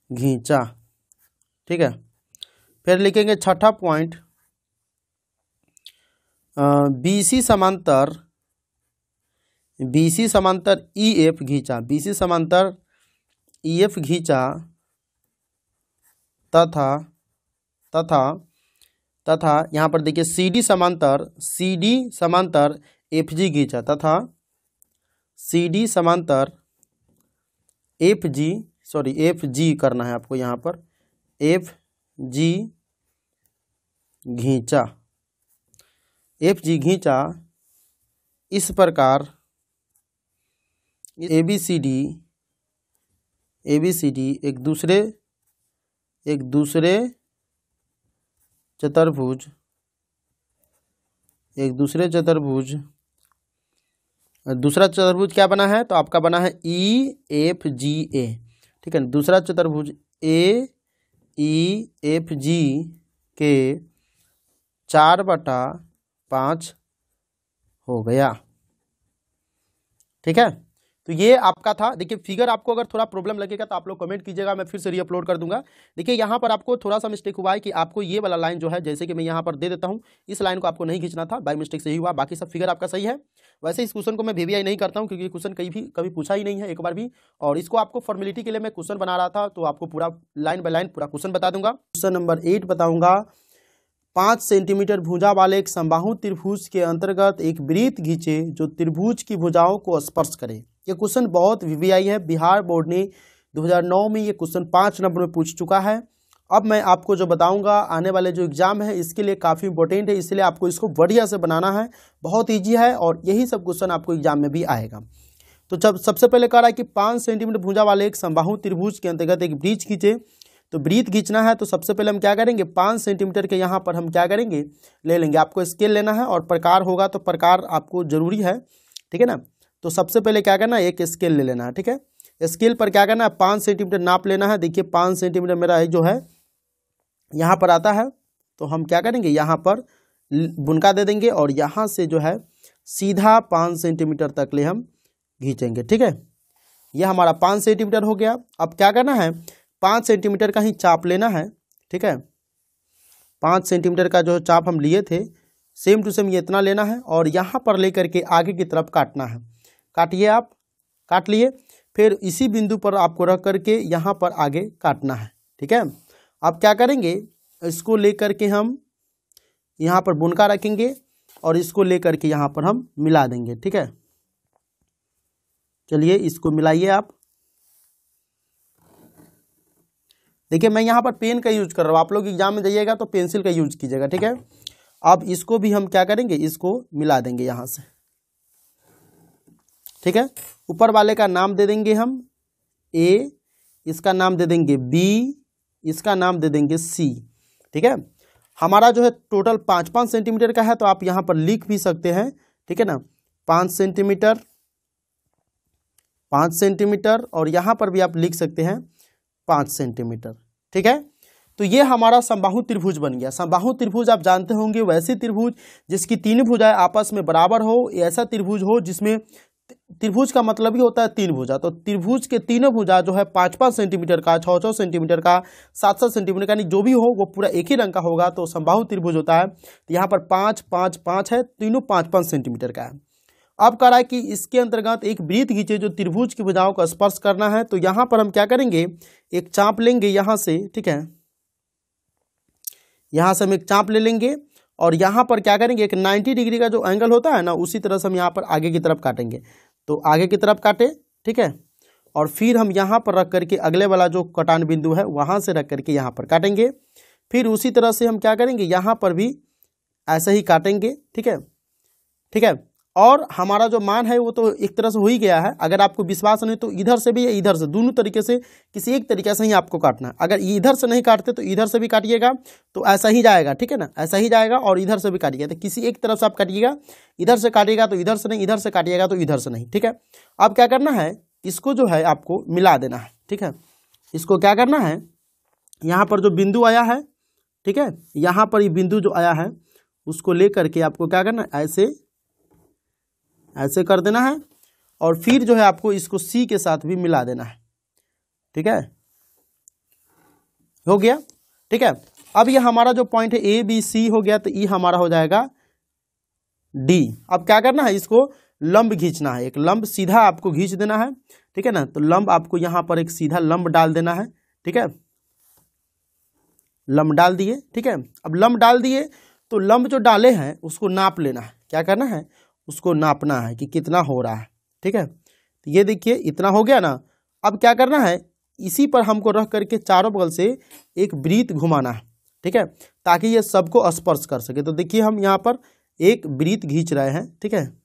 घींचा, ठीक है। फिर लिखेंगे छठा पॉइंट, BC समांतर BC समांतर EF खींचा, BC समांतर EF खींचा तथा यहाँ पर देखिए CD समांतर FG खींचा तथा CD समांतर FG करना है आपको, यहाँ पर FG घींचा। इस प्रकार ABCD एक दूसरे चतुर्भुज दूसरा चतुर्भुज क्या बना है, तो आपका बना है EFGA, ठीक है। दूसरा चतुर्भुज AEFG के 4/5 हो गया, ठीक है। तो ये आपका था। देखिए फिगर आपको अगर थोड़ा प्रॉब्लम लगेगा तो आप लोग कमेंट कीजिएगा, मैं फिर से रीअपलोड कर दूंगा। देखिए यहाँ पर आपको थोड़ा सा मिस्टेक हुआ है कि आपको ये वाला लाइन जो है, जैसे कि मैं यहाँ पर दे देता हूँ, इस लाइन को आपको नहीं खींचना था, बाय मिस्टेक से ही हुआ, बाकी सब फिगर आपका सही है। वैसे इस क्वेश्चन को मैं VVI नहीं करता हूँ क्योंकि क्वेश्चन कभी पूछा ही नहीं है एक बार भी, और इसको आपको फॉर्मेलिटी के लिए मैं क्वेश्चन बना रहा था, तो आपको पूरा लाइन बाय लाइन पूरा क्वेश्चन बता दूंगा। क्वेश्चन नंबर 8 बताऊंगा। 5 सेंटीमीटर भुजा वाले एक समबाहु त्रिभुज के अंतर्गत एक वृत्त खींचे जो त्रिभुज की भुजाओं को स्पर्श करे। ये क्वेश्चन बहुत VVI है, बिहार बोर्ड ने 2009 में ये क्वेश्चन 5 नंबर में पूछ चुका है। अब मैं आपको जो बताऊंगा आने वाले जो एग्जाम है इसके लिए काफ़ी इंपॉर्टेंट है, इसलिए आपको इसको बढ़िया से बनाना है, बहुत ईजी है और यही सब क्वेश्चन आपको एग्जाम में भी आएगा। तो जब सबसे पहले कह रहा है कि 5 सेंटीमीटर भुजा वाले एक समबाहु त्रिभुज के अंतर्गत एक वृत्त खींचे, तो वृत्त खींचना है तो सबसे पहले हम क्या करेंगे, 5 सेंटीमीटर के यहाँ पर हम क्या करेंगे, ले लेंगे। आपको स्केल लेना है और प्रकार होगा तो प्रकार आपको जरूरी है, ठीक है ना। तो सबसे पहले क्या करना है, एक स्केल ले लेना है, ठीक है। स्केल पर क्या करना है, 5 सेंटीमीटर नाप लेना है। देखिए 5 सेंटीमीटर मेरा जो है यहाँ पर आता है, तो हम क्या करेंगे, यहाँ पर बुनका दे देंगे और यहाँ से जो है सीधा 5 सेंटीमीटर तक ले हम खींचेंगे, ठीक है। यह हमारा 5 सेंटीमीटर हो गया। अब क्या करना है, 5 सेंटीमीटर का ही चाप लेना है, ठीक है। 5 सेंटीमीटर का जो चाप हम लिए थे सेम टू सेम ये इतना लेना है और यहाँ पर लेकर के आगे की तरफ काटना है। काटिए, आप काट लिए, फिर इसी बिंदु पर आपको रख करके यहाँ पर आगे काटना है, ठीक है। अब क्या करेंगे, इसको लेकर के हम यहाँ पर बुनका रखेंगे और इसको लेकर के यहाँ पर हम मिला देंगे, ठीक है। चलिए इसको मिलाइए आप। देखिए मैं यहाँ पर पेन का यूज कर रहा हूँ, आप लोग एग्जाम में जाइएगा तो पेंसिल का यूज कीजिएगा, ठीक है। अब इसको भी हम क्या करेंगे, इसको मिला देंगे यहाँ से, ठीक है। ऊपर वाले का नाम दे देंगे हम A, इसका नाम दे देंगे B, इसका नाम दे देंगे C, ठीक है। हमारा जो है टोटल 5-5 सेंटीमीटर का है, तो आप यहाँ पर लिख भी सकते हैं, ठीक है ना। 5 सेंटीमीटर और यहाँ पर भी आप लिख सकते हैं 5 सेंटीमीटर, ठीक है। तो ये हमारा समबाहु त्रिभुज बन गया। समबाहु त्रिभुज आप जानते होंगे, वैसे त्रिभुज जिसकी तीन भुजाएं आपस में बराबर हो, ऐसा त्रिभुज हो जिसमें त्रिभुज का मतलब ही होता है 3 भुजा। तो त्रिभुज के तीनों भुजा जो है 5-5 सेंटीमीटर का, 6-6 सेंटीमीटर का, 7-7 सेंटीमीटर का, जो भी हो वो पूरा एक ही रंग का होगा, तो समबाहु त्रिभुज होता है। तो यहाँ पर 5-5-5 है, तीनों 5-5 सेंटीमीटर का है। अब कह रहा है कि इसके अंतर्गत एक वृत्त खींचे जो त्रिभुज की भुजाओं का स्पर्श करना है। तो यहाँ पर हम क्या करेंगे, एक चाप लेंगे यहाँ से, ठीक है। यहाँ से हम एक चाप ले लेंगे और यहाँ पर क्या करेंगे, एक 90 डिग्री का जो एंगल होता है ना, उसी तरह से हम यहाँ पर आगे की तरफ काटेंगे। तो आगे की तरफ काटे, ठीक है। और फिर हम यहाँ पर रख करके अगले वाला जो कटान बिंदु है वहाँ से रख करके यहाँ पर काटेंगे। फिर उसी तरह से हम क्या करेंगे, यहाँ पर भी ऐसे ही काटेंगे, ठीक है, ठीक है। और हमारा जो मान है वो तो एक तरह से हो ही गया है। अगर आपको विश्वास नहीं तो इधर से भी या इधर से, दोनों तरीके से किसी एक तरीके से ही आपको काटना है। अगर इधर से नहीं काटते तो इधर से भी काटिएगा, तो ऐसा ही जाएगा, ठीक है ना, ऐसा ही जाएगा। और इधर से भी काटिएगा, तो किसी एक तरफ से आप काटिएगा, इधर से काटिएगा तो इधर से नहीं, इधर से काटिएगा तो इधर से नहीं, ठीक है। अब क्या करना है, इसको जो है आपको मिला देना है, ठीक है। इसको क्या करना है, यहाँ पर जो बिंदु आया है, ठीक है, यहाँ पर ये बिंदु जो आया है उसको ले करके आपको क्या करना है, ऐसे कर देना है। और फिर जो है आपको इसको C के साथ भी मिला देना है, ठीक है, हो गया, ठीक है। अब ये हमारा जो पॉइंट है A B C हो गया, तो ये हमारा हो जाएगा D। अब क्या करना है, इसको लंब खींचना है, एक लंब सीधा आपको खींच देना है, ठीक है ना। तो लंब आपको यहाँ पर एक सीधा लंब डाल देना है, ठीक है, लंब डाल दिए, ठीक है। अब लंब डाल दिए तो लंब जो डाले हैं उसको नाप लेना है, क्या करना है, उसको नापना है कि कितना हो रहा है, ठीक है। तो ये देखिए इतना हो गया ना। अब क्या करना है, इसी पर हमको रख करके चारों बगल से एक वृत्त घुमाना है, ठीक है, ताकि ये सबको स्पर्श कर सके। तो देखिए हम यहाँ पर एक वृत्त खींच रहे हैं, ठीक है।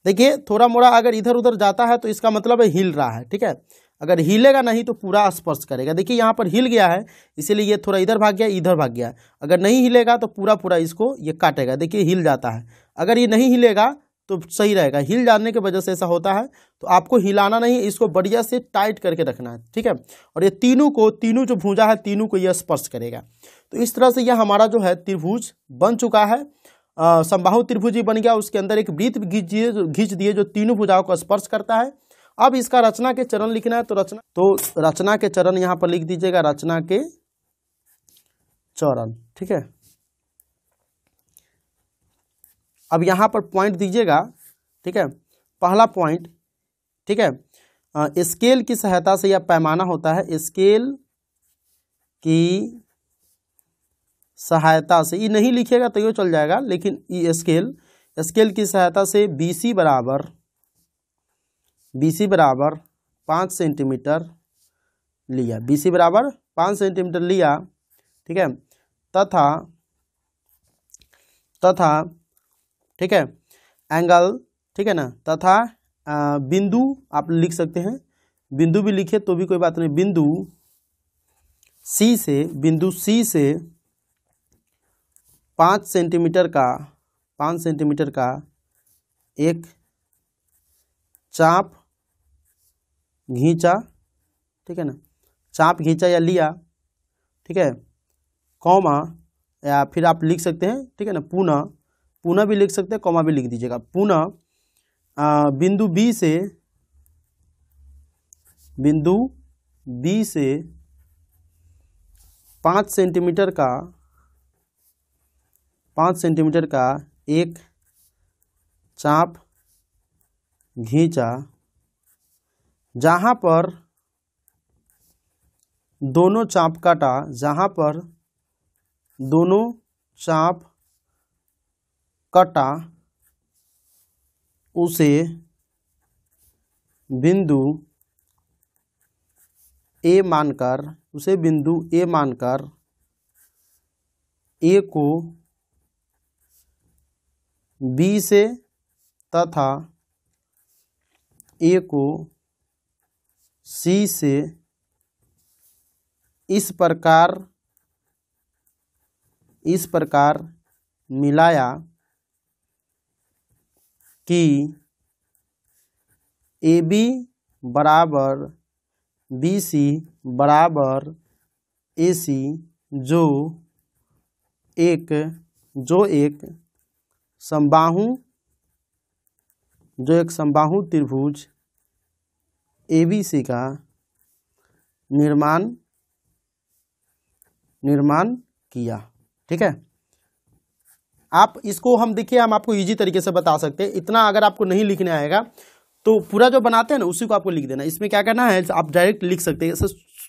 देखिए थोड़ा मोड़ा अगर इधर उधर जाता है तो इसका मतलब है हिल रहा है, ठीक है। अगर हिलेगा नहीं तो पूरा स्पर्श करेगा। देखिए यहाँ पर हिल गया है, इसीलिए ये थोड़ा इधर भाग गया, इधर भाग गया। अगर नहीं हिलेगा तो पूरा पूरा इसको ये काटेगा। देखिए हिल जाता है, अगर ये नहीं हिलेगा तो सही रहेगा। हिल जाने की वजह से ऐसा होता है, तो आपको हिलाना नहीं, इसको बढ़िया से टाइट करके रखना है, ठीक है। और ये तीनों जो भुजा है तीनों को यह स्पर्श करेगा। तो इस तरह से यह हमारा जो है त्रिभुज बन चुका है, समबाहु त्रिभुज ही बन गया। उसके अंदर एक वृत्त खींच दिए जो तीनों भुजाओं को स्पर्श करता है। अब इसका रचना के चरण लिखना है, तो रचना के चरण यहाँ पर लिख दीजिएगा, रचना के चरण, ठीक है। अब यहाँ पर पॉइंट दीजिएगा, ठीक है। पहला पॉइंट, ठीक है, स्केल की सहायता से यह पैमाना होता है, स्केल की सहायता से, ये नहीं लिखिएगा तो ये चल जाएगा, लेकिन ये स्केल की सहायता से BC बराबर 5 सेंटीमीटर लिया, BC बराबर 5 सेंटीमीटर लिया, ठीक है। तथा ठीक है एंगल, ठीक है ना, तथा बिंदु आप लिख सकते हैं, बिंदु भी लिखे तो भी कोई बात नहीं। बिंदु C से 5 सेंटीमीटर का एक चाप घींचा, ठीक है ना, चाप घींचा या लिया, ठीक है, कॉमा, या फिर आप लिख सकते हैं, ठीक है ना, पुनः भी लिख सकते हैं, कॉमा भी लिख दीजिएगा। पुनः बिंदु B से 5 सेंटीमीटर का एक चाप घींचा, जहाँ पर दोनों चाप काटा, उसे बिंदु A मानकर A को B से तथा A को C से इस प्रकार मिलाया कि AB बराबर BC बराबर AC, जो एक समबाहु त्रिभुज ABC का निर्माण किया, ठीक है। आप इसको हम देखिए, हम आपको इजी तरीके से बता सकते हैं। इतना अगर आपको नहीं लिखने आएगा तो पूरा जो बनाते हैं ना उसी को आपको लिख देना। इसमें क्या करना है, आप डायरेक्ट लिख सकते हैं,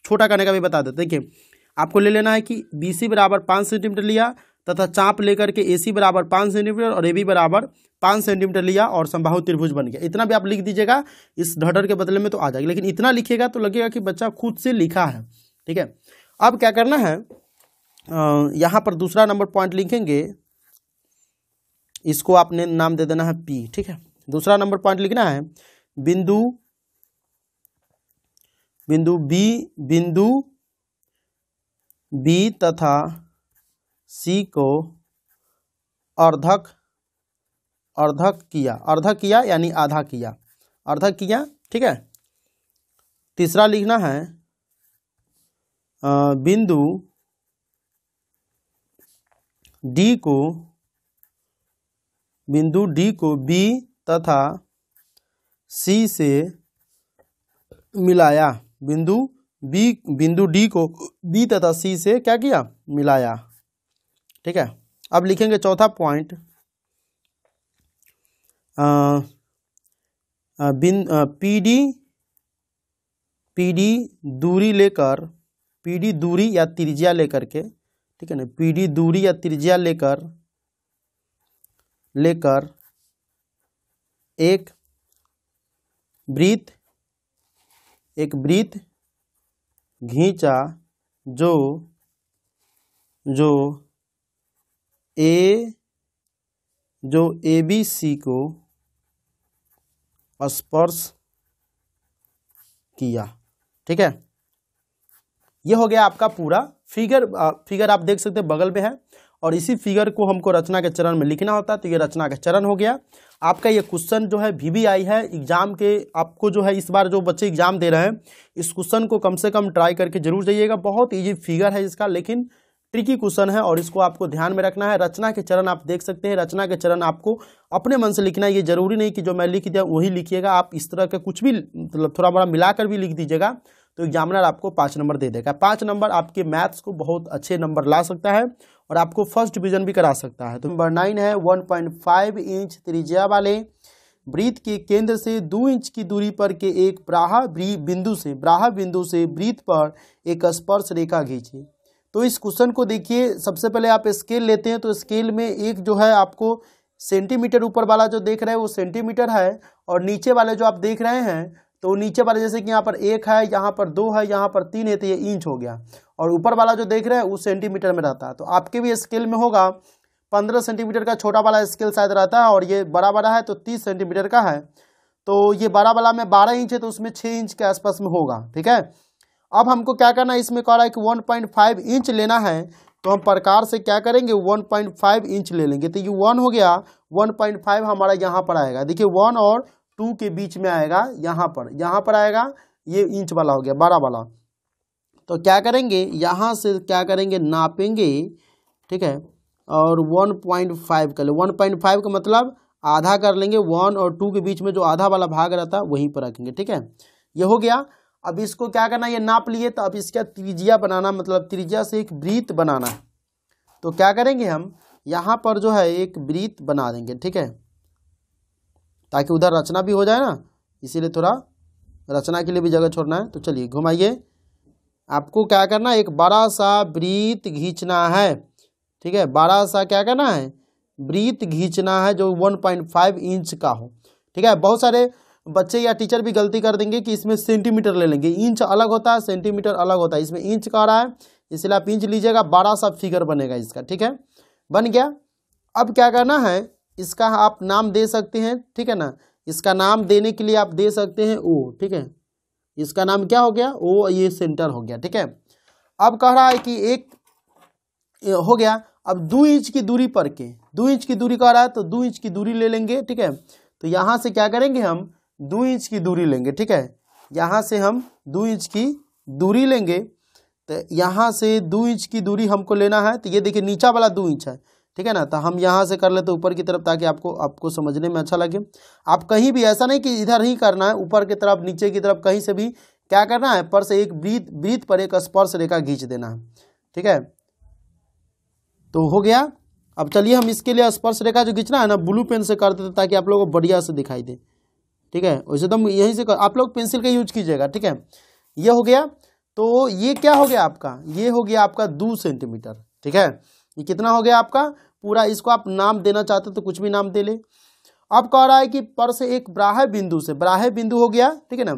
छोटा करने का भी बता देते हैं। देखिए आपको ले लेना है कि BC बराबर 5 सेंटीमीटर लिया तथा चाप लेकर के AC बराबर 5 सेंटीमीटर और AB बराबर 5 सेंटीमीटर लिया और समबाहु त्रिभुज बन गया। इतना भी आप लिख दीजिएगा, इस ढटर के बदले में तो आ जाएगा, लेकिन इतना लिखिएगा तो लगेगा कि बच्चा खुद से लिखा है, ठीक है। अब क्या करना है, यहाँ पर दूसरा नंबर पॉइंट लिखेंगे, इसको आपने नाम दे देना है P, ठीक है। दूसरा नंबर पॉइंट लिखना है बिंदु B तथा C को अर्धक किया यानी आधा किया, ठीक है। तीसरा लिखना है बिंदु D को B तथा C से मिलाया। बिंदु D को B तथा C से क्या किया, मिलाया, ठीक है। अब लिखेंगे चौथा पॉइंट, पीडी दूरी लेकर, पीडी दूरी या त्रिज्या लेकर के, ठीक है ना, पीडी दूरी या त्रिज्या लेकर एक वृत्त खींचा जो ABC को स्पर्श किया। ठीक है, ये हो गया आपका पूरा फिगर आप देख सकते हैं बगल में है, और इसी फिगर को हमको रचना के चरण में लिखना होता है। तो ये रचना का चरण हो गया आपका। ये क्वेश्चन जो है VBI है एग्जाम के, आपको जो है इस बार जो बच्चे एग्जाम दे रहे हैं इस क्वेश्चन को कम से कम ट्राई करके जरूर जाइएगा। बहुत ईजी फिगर है इसका, लेकिन ट्रिकी क्वेश्चन है और इसको आपको ध्यान में रखना है। रचना के चरण आप देख सकते हैं, रचना के चरण आपको अपने मन से लिखना है, ये जरूरी नहीं कि जो मैं लिख दिया वही लिखिएगा। आप इस तरह के कुछ भी मतलब थोड़ा बड़ा मिलाकर भी लिख दीजिएगा तो एग्जामिनर आपको 5 नंबर दे देगा। 5 नंबर आपके मैथ्स को बहुत अच्छे नंबर ला सकता है और आपको फर्स्ट डिवीजन भी करा सकता है। तो नंबर 9 है 1.5 इंच त्रिज्या वाले वृत्त के केंद्र से 2 इंच की दूरी पर के एक ब्राहा बिंदु से वृत्त पर एक स्पर्श रेखा खींचे। तो इस क्वेश्चन को देखिए, सबसे पहले आप स्केल लेते हैं तो स्केल में एक जो है आपको सेंटीमीटर, ऊपर वाला जो देख रहे हैं वो सेंटीमीटर है, और नीचे वाले जो आप देख रहे हैं तो नीचे वाले जैसे कि यहाँ पर 1 है, यहाँ पर 2 है, यहाँ पर 3 है, तो ये इंच हो गया, और ऊपर वाला जो देख रहे हैं वो सेंटीमीटर में रहता है। तो आपके भी स्केल में होगा 15 सेंटीमीटर का छोटा वाला स्केल शायद रहता है, और ये बड़ा वाला है तो 30 सेंटीमीटर का है। तो ये बड़ा वाला में 12 इंच है तो उसमें 6 इंच के आसपास में होगा। ठीक है, अब हमको क्या करना है, इसमें कह रहा है कि 1.5 इंच लेना है, तो हम प्रकार से क्या करेंगे 1.5 इंच ले लेंगे। तो ये 1 हो गया, 1.5 हमारा यहाँ पर आएगा। देखिए 1 और 2 के बीच में आएगा, यहाँ पर आएगा, ये इंच वाला हो गया, 12 वाला। तो क्या करेंगे, यहाँ से क्या करेंगे, नापेंगे। ठीक है, और 1.5 कर ले, 1.5 का मतलब आधा कर लेंगे, 1 और 2 के बीच में जो आधा वाला भाग रहता है वहीं पर रखेंगे। ठीक है, ये हो गया। अब इसको क्या करना, ये नाप लिए, तो अब इसका त्रिज्या बनाना, मतलब त्रिज्या से एक वृत्त बनाना है। तो क्या करेंगे, हम यहाँ पर जो है एक वृत्त बना देंगे। ठीक है, ताकि उधर रचना भी हो जाए ना, इसीलिए थोड़ा रचना के लिए भी जगह छोड़ना है। तो चलिए घुमाइए, आपको क्या करना है, एक बड़ा सा वृत्त खींचना है। ठीक है, बड़ा सा क्या करना है, वृत्त खींचना है जो 1.5 इंच का हो। ठीक है, बहुत सारे बच्चे या टीचर भी गलती कर देंगे कि इसमें सेंटीमीटर ले लेंगे, इंच अलग होता है, सेंटीमीटर अलग होता है, इसमें इंच का रहा है इसलिए आप इंच लीजिएगा, बड़ा सा फिगर बनेगा इसका। ठीक है, बन गया। अब क्या करना है, इसका आप नाम दे सकते हैं। ठीक है ना, इसका नाम देने के लिए आप दे सकते हैं O। ठीक है, इसका नाम क्या हो गया, O, ये सेंटर हो गया। ठीक है, अब कह रहा है कि एक हो गया। अब 2 इंच की दूरी पर के, 2 इंच की दूरी कह रहा है तो 2 इंच की दूरी ले लेंगे। ठीक है, तो यहाँ से क्या करेंगे, हम 2 इंच की दूरी लेंगे। ठीक है, यहाँ से हम 2 इंच की दूरी लेंगे। तो यहाँ से 2 इंच की दूरी हमको लेना है। तो ये देखिए नीचा वाला 2 इंच है। ठीक है ना, तो हम यहाँ से कर लेते ऊपर की तरफ, ताकि आपको समझने में अच्छा लगे। आप कहीं भी ऐसा नहीं कि इधर ही करना है, ऊपर की तरफ, नीचे की तरफ, कहीं से भी क्या करना है, पर से एक वृत्त पर एक स्पर्श रेखा खींच देना है। ठीक है, तो हो गया। अब चलिए हम इसके लिए स्पर्श रेखा जो खींचना है ना, ब्लू पेन से कर देते ताकि आप लोगों को बढ़िया से दिखाई दे। ठीक है, वैसे तो यहीं से आप लोग पेंसिल का यूज कीजिएगा। ठीक है, ये हो गया। तो ये क्या हो गया आपका, ये हो गया आपका 2 सेंटीमीटर। ठीक है, ये कितना हो गया आपका पूरा। इसको आप नाम देना चाहते तो कुछ भी नाम दे ले। अब कह रहा है कि पर से एक ब्राह्य बिंदु हो गया। ठीक है ना,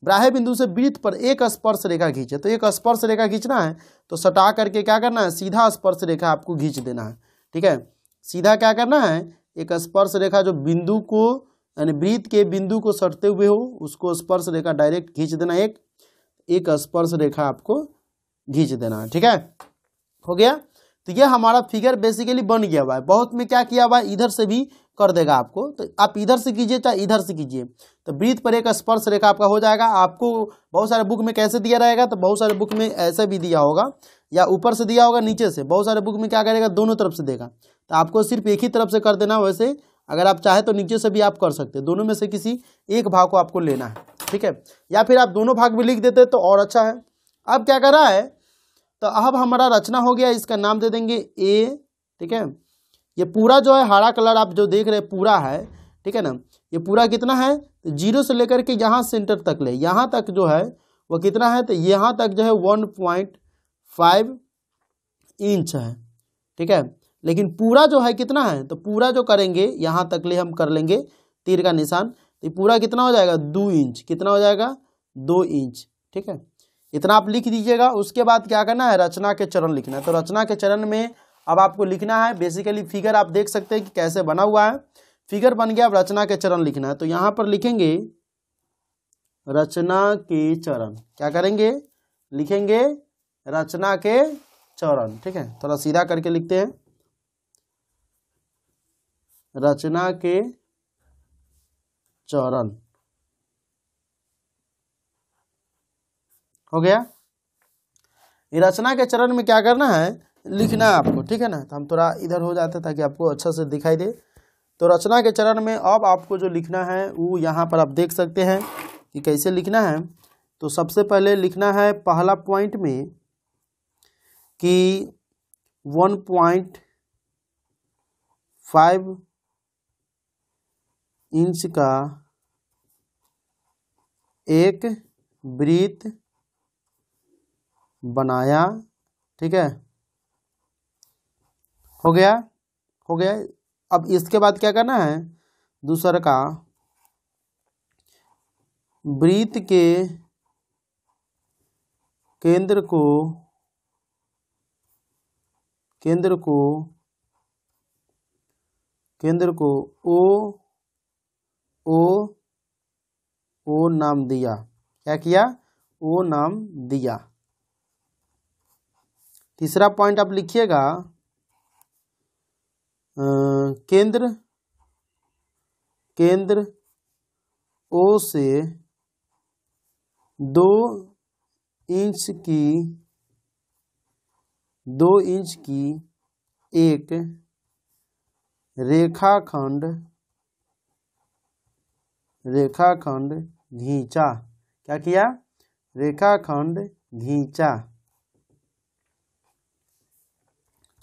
ब्राह्य बिंदु से वृत्त पर एक स्पर्श रेखा खींचे। तो एक स्पर्श रेखा खींचना है तो सटा करके क्या करना है, सीधा स्पर्श रेखा आपको खींच देना है। ठीक है, सीधा क्या करना है, एक स्पर्श रेखा जो बिंदु को, यानी वृत्त के बिंदु को सटते हुए हो, उसको स्पर्श रेखा डायरेक्ट खींच देना। एक स्पर्श रेखा आपको खींच देना है। ठीक है, हो गया। तो यह हमारा फिगर बेसिकली बन गया हुआ है। बहुत में क्या किया हुआ है, इधर से भी कर देगा आपको, तो आप इधर से कीजिए चाहे इधर से कीजिए, तो वृत्त पर एक स्पर्श रेखा आपका हो जाएगा। आपको बहुत सारे बुक में कैसे दिया रहेगा, तो बहुत सारे बुक में ऐसे भी दिया होगा, या ऊपर से दिया होगा, नीचे से। बहुत सारे बुक में क्या करेगा, दोनों तरफ से देगा। तो आपको सिर्फ एक ही तरफ से कर देना। वैसे अगर आप चाहे तो नीचे से भी आप कर सकते हैं, दोनों में से किसी एक भाग को आपको लेना है। ठीक है, या फिर आप दोनों भाग भी लिख देते तो और अच्छा है। अब क्या कर रहा है, तो अब हमारा रचना हो गया, इसका नाम दे देंगे A। ठीक है, ये पूरा जो है हरा कलर आप जो देख रहे हैं पूरा है, ठीक है ना। ये पूरा कितना है, तो 0 से लेकर के यहाँ सेंटर तक ले, यहाँ तक जो है वो कितना है, तो यहाँ तक जो है 1.5 इंच है, ठीक है। लेकिन पूरा जो है कितना है, तो पूरा जो करेंगे यहाँ तक ले हम कर लेंगे तीर का निशान, तो पूरा कितना हो जाएगा 2 इंच, कितना हो जाएगा 2 इंच, ठीक है। इतना आप लिख दीजिएगा। उसके बाद क्या करना है, रचना के चरण लिखना है। तो रचना के चरण में अब आपको लिखना है, बेसिकली फिगर आप देख सकते हैं कि कैसे बना हुआ है, फिगर बन गया। अब रचना के चरण लिखना है, तो यहाँ पर लिखेंगे रचना के चरण, क्या करेंगे, लिखेंगे रचना के चरण, ठीक है। थोड़ा सीधा करके लिखते हैं, रचना के चरण, हो गया। ये रचना के चरण में क्या करना है, लिखना है आपको, ठीक है ना। तो हम थोड़ा इधर हो जाते हैं ताकि आपको अच्छा से दिखाई दे। तो रचना के चरण में अब आपको जो लिखना है वो यहाँ पर आप देख सकते हैं कि कैसे लिखना है। तो सबसे पहले लिखना है पहला पॉइंट में कि 1.5 इंच का एक वृत्त बनाया, ठीक है, हो गया, हो गया। अब इसके बाद क्या करना है, दूसरा का वृत्त के केंद्र को ओ नाम दिया, क्या किया, ओ नाम दिया। तीसरा पॉइंट आप लिखिएगा केंद्र ओ से 2 इंच की एक रेखाखंड खींचा, क्या किया, रेखाखंड खींचा।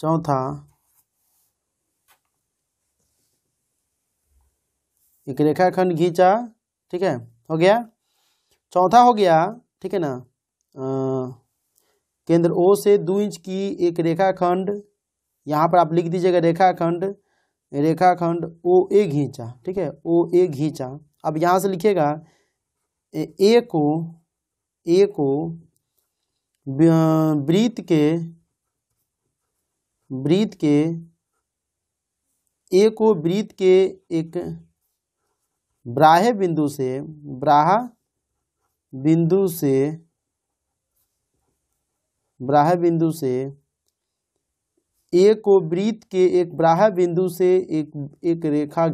चौथा एक रेखाखंड खींचा, ठीक है, हो गया। चौथा हो गया, ठीक है ना। केंद्र ओ से 2 इंच की एक रेखाखंड, यहाँ पर आप लिख दीजिएगा रेखाखंड ओ ए खींचा, ठीक है, ओ ए खींचा। अब यहाँ से लिखिएगा ए को वृत्त के एक ब्राह्य बिंदु से ए को वृत्त के एक ब्राह्य बिंदु से एक रेखा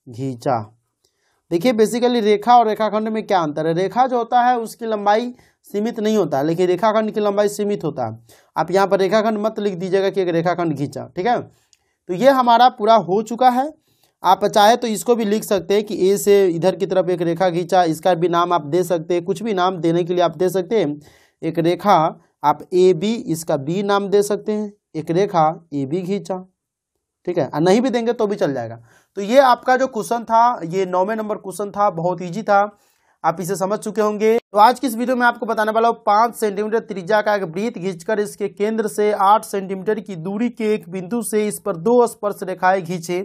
खींचा। देखिए बेसिकली रेखा और रेखाखंड में क्या अंतर है। रेखा जो होता है उसकी लंबाई सीमित नहीं होता, लेकिन रेखाखंड की लंबाई सीमित होता है। आप यहाँ पर रेखाखंड मत लिख दीजिएगा कि एक रेखाखंड खींचा, ठीक है। तो ये हमारा पूरा हो चुका है। आप चाहे तो इसको भी लिख सकते हैं कि ए से इधर की तरफ एक रेखा खींचा, इसका भी नाम आप दे सकते हैं, कुछ भी नाम देने के लिए आप दे सकते हैं। एक रेखा आप ए बी, इसका बी नाम दे सकते हैं, एक रेखा ए बी खींचा, ठीक है। और नहीं भी देंगे तो भी चल जाएगा। तो ये आपका जो क्वेश्चन था, ये 9वें नंबर क्वेश्चन था, बहुत ईजी था, आप इसे समझ चुके होंगे। तो आज की इस वीडियो में आपको बताने वाला हूँ 5 सेंटीमीटर त्रिज्या का एक वृत्त खींचकर इसके केंद्र से 8 सेंटीमीटर की दूरी के एक बिंदु से इस पर 2 स्पर्श रेखाएं खींचे।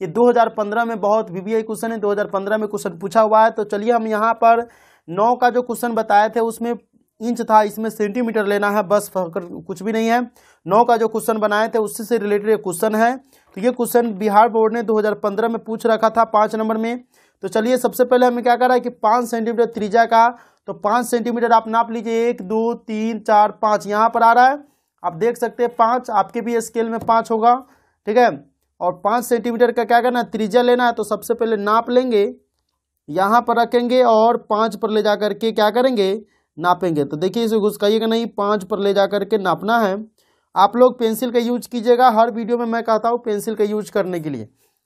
ये 2015 में बहुत VBI क्वेश्चन है, 2015 में क्वेश्चन पूछा हुआ है। तो चलिए हम यहाँ पर 9 का जो क्वेश्चन बताए थे उसमें इंच था, इसमें सेंटीमीटर लेना है, बस कुछ भी नहीं है। 9 का जो क्वेश्चन बनाए थे उससे से रिलेटेड एक क्वेश्चन है। तो ये क्वेश्चन बिहार बोर्ड ने 2015 में पूछ रखा था 5 नंबर में। तो चलिए सबसे पहले हमें क्या करा है कि 5 सेंटीमीटर त्रिज्या का, तो 5 सेंटीमीटर आप नाप लीजिए, 1 2 3 4 5 यहाँ पर आ रहा है, आप देख सकते हैं 5, आपके भी स्केल में 5 होगा, ठीक है। और 5 सेंटीमीटर का क्या करना है, त्रिज्या लेना है। तो सबसे पहले नाप लेंगे, यहाँ पर रखेंगे और 5 पर ले जा करके क्या करेंगे, नापेंगे। तो देखिए इसे घुसकाइएगा नहीं, 5 पर ले जा करके नापना है। आप लोग पेंसिल का यूज कीजिएगा, हर वीडियो में मैं कहता हूँ पेंसिल का यूज करने के लिए,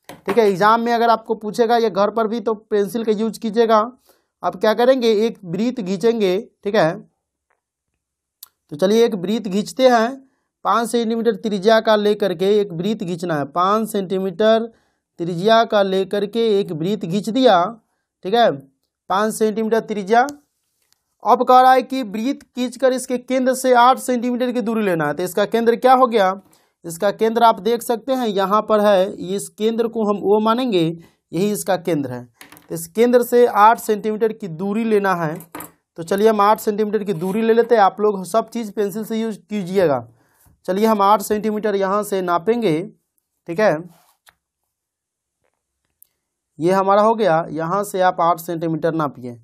ठीक है। एग्जाम में अगर आपको पूछेगा या घर पर भी तो पेंसिल का यूज कीजिएगा। अब क्या करेंगे, एक वृत्त खींचेंगे, ठीक है। तो चलिए एक वृत्त खींचते हैं 5 सेंटीमीटर त्रिज्या का लेकर के एक वृत्त खींचना है। 5 सेंटीमीटर त्रिज्या का लेकर के एक वृत्त खींच दिया, ठीक है, 5 सेंटीमीटर त्रिज्या। अब कह रहा है कि वृत्त खींचकर इसके केंद्र से 8 सेंटीमीटर की दूरी लेना है। तो इसका केंद्र क्या हो गया, इसका केंद्र आप देख सकते हैं यहाँ पर है, इस केंद्र को हम O मानेंगे, यही इसका केंद्र है। तो इस केंद्र से 8 सेंटीमीटर की दूरी लेना है। तो चलिए हम 8 सेंटीमीटर की दूरी ले लेते हैं। आप लोग सब चीज़ पेंसिल से यूज कीजिएगा। चलिए हम 8 सेंटीमीटर यहाँ से नापेंगे, ठीक है, ये हमारा हो गया। यहाँ से आप 8 सेंटीमीटर नापिए।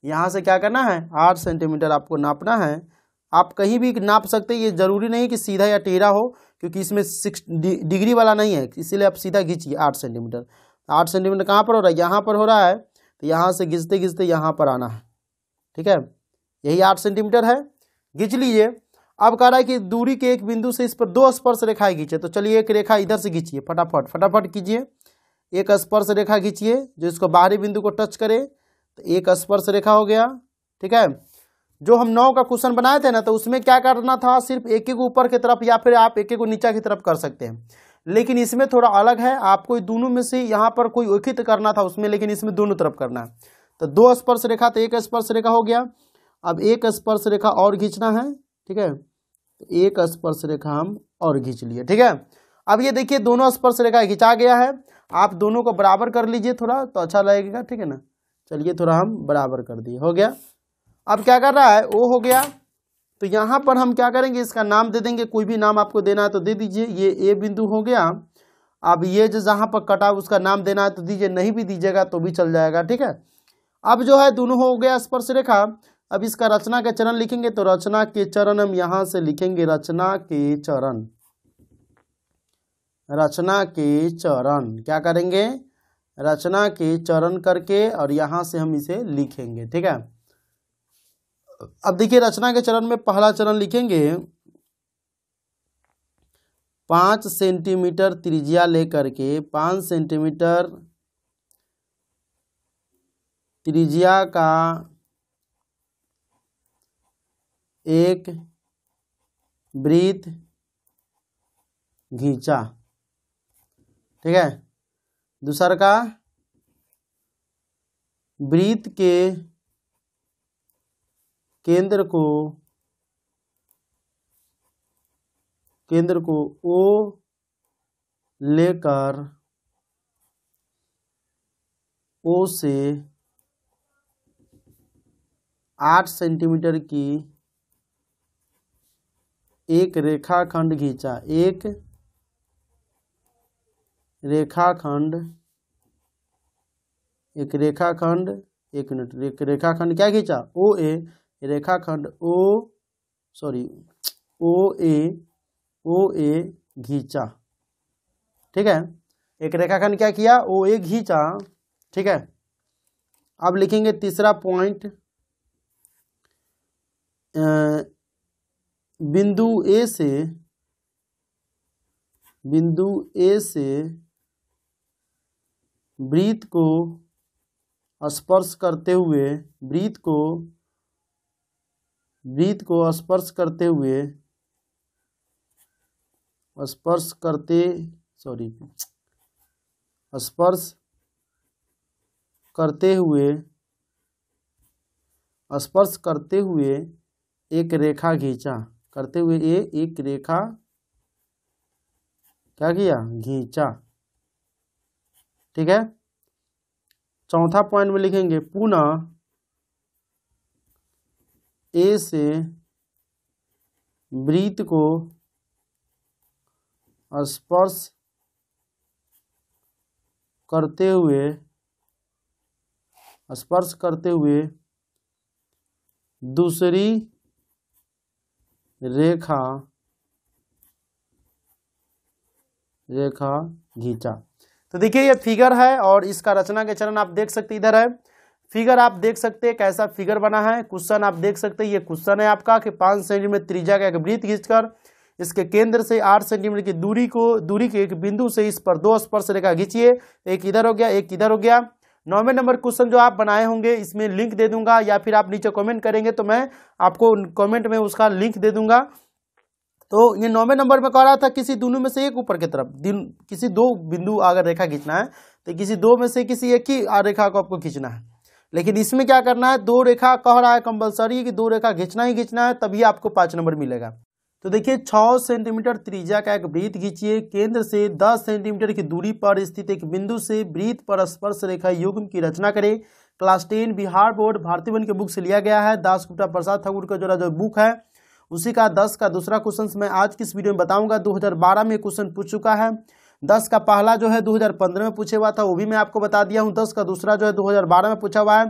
यहाँ से क्या करना है, 8 सेंटीमीटर आपको नापना है। आप कहीं भी नाप सकते हैं, ये जरूरी नहीं कि सीधा या टेढ़ा हो, क्योंकि इसमें 6 डिग्री वाला नहीं है, इसीलिए आप सीधा खींचिए 8 सेंटीमीटर। 8 सेंटीमीटर कहाँ पर हो रहा है, यहाँ पर हो रहा है। तो यहाँ से घिसते घिसते यहाँ पर आना है, ठीक है, यही 8 सेंटीमीटर है, खींच लीजिए। अब कह रहा है कि दूरी के एक बिंदु से इस पर 2 स्पर्श रेखाएं खींचे। तो चलिए एक रेखा इधर से खींचिए, फटाफट फटाफट कीजिए। एक स्पर्श रेखा खींचिए जो इसको बाहरी बिंदु को टच करे। तो एक स्पर्श रेखा हो गया, ठीक है। जो हम 9 का क्वेश्चन बनाए थे ना, तो उसमें क्या करना था, सिर्फ एक एक ऊपर की तरफ या फिर आप एक एक को नीचे की तरफ कर सकते हैं, लेकिन इसमें थोड़ा अलग है। आपको दोनों में से यहाँ पर कोई उचित करना था उसमें, लेकिन इसमें दोनों तरफ करना है। तो 2 स्पर्श रेखा, तो एक स्पर्श रेखा हो गया। अब एक स्पर्श रेखा और खींचना है, ठीक है, तो एक स्पर्श रेखा हम और खींच लिए, ठीक है। अब ये देखिए दोनों स्पर्श रेखा खिंचा गया है। आप दोनों को बराबर कर लीजिए थोड़ा, तो अच्छा लगेगा, ठीक है ना। चलिए थोड़ा हम बराबर कर दिए, हो गया। अब क्या कर रहा है, O हो गया। तो यहाँ पर हम क्या करेंगे, इसका नाम दे देंगे, कोई भी नाम आपको देना है तो दे दीजिए। ये A बिंदु हो गया। अब ये जो जहाँ पर कटा उसका नाम देना है तो दीजिए, नहीं भी दीजिएगा तो भी चल जाएगा, ठीक है। अब जो है दोनों हो गया स्पर्श रेखा। अब इसका रचना के चरण लिखेंगे। तो रचना के चरण हम यहाँ से लिखेंगे, रचना के चरण। रचना के चरण क्या करेंगे, रचना के चरण करके और यहाँ से हम इसे लिखेंगे, ठीक है। अब देखिए रचना के चरण में पहला चरण लिखेंगे, 5 सेंटीमीटर त्रिज्या लेकर के 5 सेंटीमीटर त्रिज्या का एक वृत्त खींचा, ठीक है। दूसरा का वृत्त के केंद्र को O लेकर O से 8 सेंटीमीटर की एक रेखाखंड खींचा। एक रेखाखंड, एक रेखाखंड क्या खींचा, OA, रेखाखंड OA खींचा, ठीक है। एक रेखाखंड क्या किया, OA खींचा, ठीक है। अब लिखेंगे तीसरा पॉइंट, बिंदु A से वृत्त को स्पर्श करते हुए स्पर्श करते हुए एक रेखा खींचा, करते हुए एक रेखा क्या किया, खींचा, ठीक है। चौथा पॉइंट में लिखेंगे, पुनः A से वृत्त को स्पर्श करते हुए दूसरी रेखा खींचा। तो देखिए ये फिगर है और इसका रचना के चरण आप देख सकते, इधर है फिगर, आप देख सकते हैं कैसा फिगर बना है। क्वेश्चन आप देख सकते हैं, ये क्वेश्चन है आपका कि 5 सेंटीमीटर त्रिज्या का एक वृत्त खींचकर इसके केंद्र से 8 सेंटीमीटर की दूरी के एक बिंदु से इस पर 2 स्पर्श रेखा खींचिए। एक इधर हो गया, एक इधर हो गया। 9वें नंबर क्वेश्चन जो आप बनाए होंगे इसमें लिंक दे दूंगा, या फिर आप नीचे कमेंट करेंगे तो मैं आपको कमेंट में उसका लिंक दे दूंगा। तो ये 9वें नंबर में कह रहा था किसी दोनों में से एक ऊपर की तरफ किसी दो बिंदु अगर रेखा खींचना है तो किसी दो में से किसी एक ही रेखा को आपको खींचना है। लेकिन इसमें क्या करना है, दो रेखा कह रहा है कंपलसरी कि दो रेखा खींचना ही खींचना है, तभी आपको 5 नंबर मिलेगा। तो देखिए 6 सेंटीमीटर त्रिज्या का एक वृत्त खींचिए, केंद्र से 10 सेंटीमीटर की दूरी पर स्थित एक बिंदु से वृत्त पर स्पर्श रेखा युग्म की रचना करें। क्लास 10 बिहार बोर्ड भारतीय वन के बुक से लिया गया है। दासगुप्ता प्रसाद ठाकुर का जो बुक है उसी का 10 का दूसरा क्वेश्चन मैं आज की इस वीडियो में बताऊंगा। 2012 में क्वेश्चन पूछ चुका है। 10 का पहला जो है 2015 में पूछे हुआ था, वो भी मैं आपको बता दिया हूँ। 10 का दूसरा जो है 2012 में पूछा हुआ है।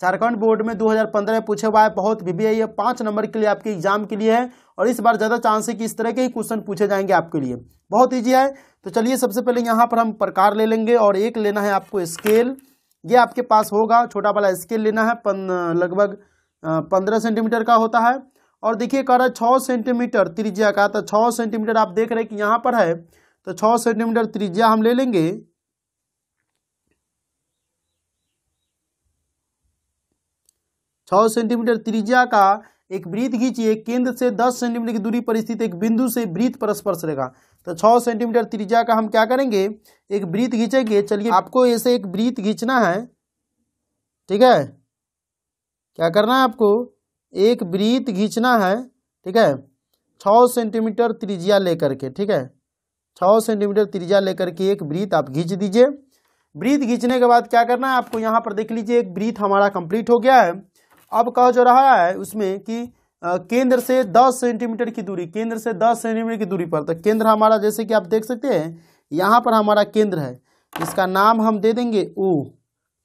झारखंड बोर्ड में 2015 में पूछा हुआ है। बहुत VBI है, 5 नंबर के लिए आपके एग्जाम के लिए है और इस बार ज़्यादा चांस है कि इस तरह के ही क्वेश्चन पूछे जाएंगे आपके लिए। बहुत ईजी है। तो चलिए सबसे पहले यहाँ पर हम प्रकार ले लेंगे और एक लेना है आपको स्केल। ये आपके पास होगा, छोटा वाला स्केल लेना है, लगभग 15 सेंटीमीटर का होता है। और देखिए कह रहा है 6 सेंटीमीटर त्रिज्या का, तो 6 सेंटीमीटर आप देख रहे हैं कि यहाँ पर है, तो 6 सेंटीमीटर त्रिज्या हम ले लेंगे। 6 सेंटीमीटर त्रिज्या का एक वृत्त खींचिए, केंद्र से 10 सेंटीमीटर की दूरी पर स्थित एक बिंदु से वृत्त पर स्पर्श रेखा। तो 6 सेंटीमीटर त्रिज्या का हम क्या करेंगे, एक वृत्त खींचेंगे। चलिए आपको ऐसे एक वृत्त खींचना है, ठीक है। क्या करना है आपको, एक वृत्त खींचना है, ठीक है, 6 सेंटीमीटर त्रिज्या लेकर के, ठीक है। 6 सेंटीमीटर त्रिज्या लेकर के एक वृत्त आप खींच दीजिए। वृत्त खींचने के बाद क्या करना है आपको, यहाँ पर देख लीजिए एक वृत्त हमारा कंप्लीट हो गया है। अब कह जो रहा है उसमें कि केंद्र से 10 सेंटीमीटर की दूरी, केंद्र से 10 सेंटीमीटर की दूरी पर, तो केंद्र हमारा जैसे कि आप देख सकते हैं यहाँ पर हमारा केंद्र है, इसका नाम हम दे देंगे O,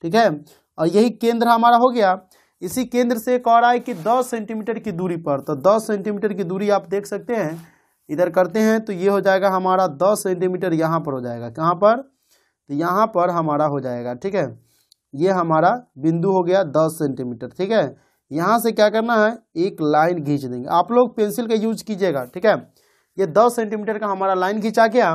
ठीक है। और यही केंद्र हमारा हो गया। इसी केंद्र से कह रहा है कि 10 सेंटीमीटर की दूरी पर, तो 10 सेंटीमीटर की दूरी आप देख सकते हैं, इधर करते हैं तो ये हो जाएगा हमारा 10 सेंटीमीटर, यहाँ पर हो जाएगा, कहाँ पर, तो यहाँ पर हमारा हो जाएगा, ठीक है। ये हमारा बिंदु हो गया 10 सेंटीमीटर, ठीक है। यहाँ से क्या करना है, एक लाइन खींच देंगे। आप लोग पेंसिल का यूज कीजिएगा, ठीक है। ये 10 सेंटीमीटर का हमारा लाइन खींचा गया।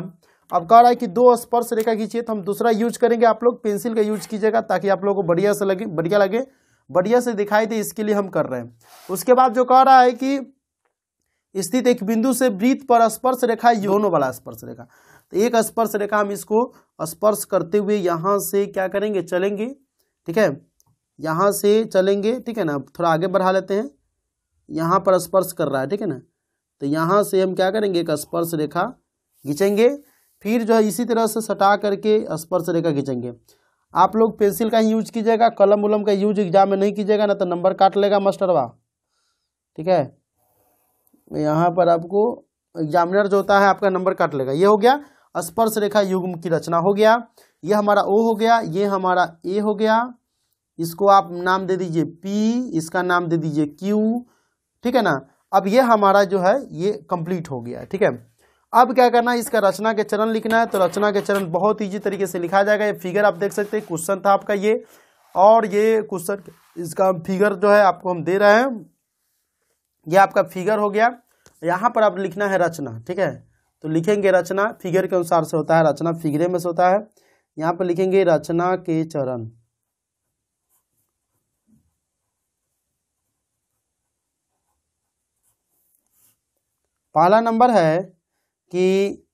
अब कह रहा है कि 2 स्पर्श रेखा खींचिए, तो हम दूसरा यूज करेंगे। आप लोग पेंसिल का यूज कीजिएगा ताकि आप लोगों को बढ़िया से लगे, बढ़िया लगे, बढ़िया से दिखाई दे, इसके लिए हम कर रहे हैं। उसके बाद जो कह रहा है कि स्थित एक बिंदु से वृत्त पर स्पर्श रेखा, दोनों वाला स्पर्श रेखा, तो एक स्पर्श रेखा हम इसको स्पर्श करते हुए यहाँ से क्या करेंगे, चलेंगे, ठीक है। यहाँ से चलेंगे, ठीक है ना। थोड़ा आगे बढ़ा लेते हैं, यहाँ पर स्पर्श कर रहा है, ठीक है ना। तो यहाँ से हम क्या करेंगे, एक स्पर्श रेखा खींचेंगे। फिर जो है इसी तरह से सटा करके स्पर्श रेखा खींचेंगे। आप लोग पेंसिल का ही यूज कीजिएगा, कलम उलम का यूज एग्जाम में नहीं कीजिएगा, ना तो नंबर काट लेगा मास्टरवा, ठीक है। यहाँ पर आपको एग्जामिनर जो होता है आपका नंबर काट लेगा। ये हो गया स्पर्श रेखा युग्म की रचना हो गया। ये हमारा O हो गया, ये हमारा A हो गया। इसको आप नाम दे दीजिए P, इसका नाम दे दीजिए Q, ठीक है ना। अब ये हमारा जो है ये कंप्लीट हो गया, ठीक है। अब क्या करना है, इसका रचना के चरण लिखना है। तो रचना के चरण बहुत ईजी तरीके से लिखा जाएगा। ये फिगर आप देख सकते हैं, क्वेश्चन था आपका ये, और ये क्वेश्चन इसका फिगर जो है आपको हम दे रहे हैं, ये आपका फिगर हो गया। यहाँ पर आप लिखना है रचना, ठीक है। तो लिखेंगे रचना, फिगर के अनुसार से होता है, रचना फिगरे में से होता है। यहाँ पर लिखेंगे रचना के चरण। पहला नंबर है कि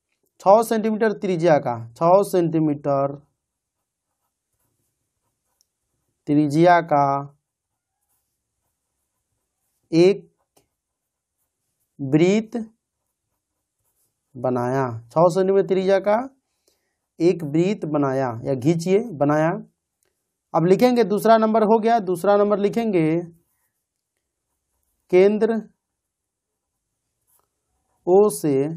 6 सेंटीमीटर त्रिज्या का, 6 सेंटीमीटर त्रिज्या का एक वृत्त बनाया। 6 सेंटीमीटर त्रिज्या का एक वृत्त बनाया, या खींचिए, बनाया। अब लिखेंगे दूसरा नंबर हो गया। दूसरा नंबर लिखेंगे केंद्र O से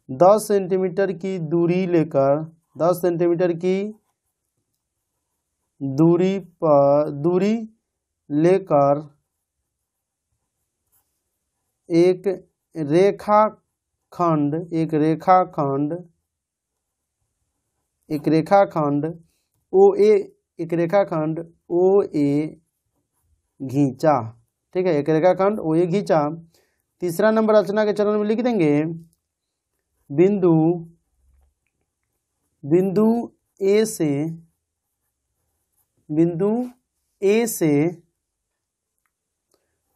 10 सेंटीमीटर की दूरी लेकर, 10 सेंटीमीटर की दूरी लेकर एक रेखाखंड OA, एक रेखाखंड OA खींचा, ठीक है। एक रेखाखंड OA खींचा। तीसरा नंबर रचना के चरण में लिख देंगे बिंदु A से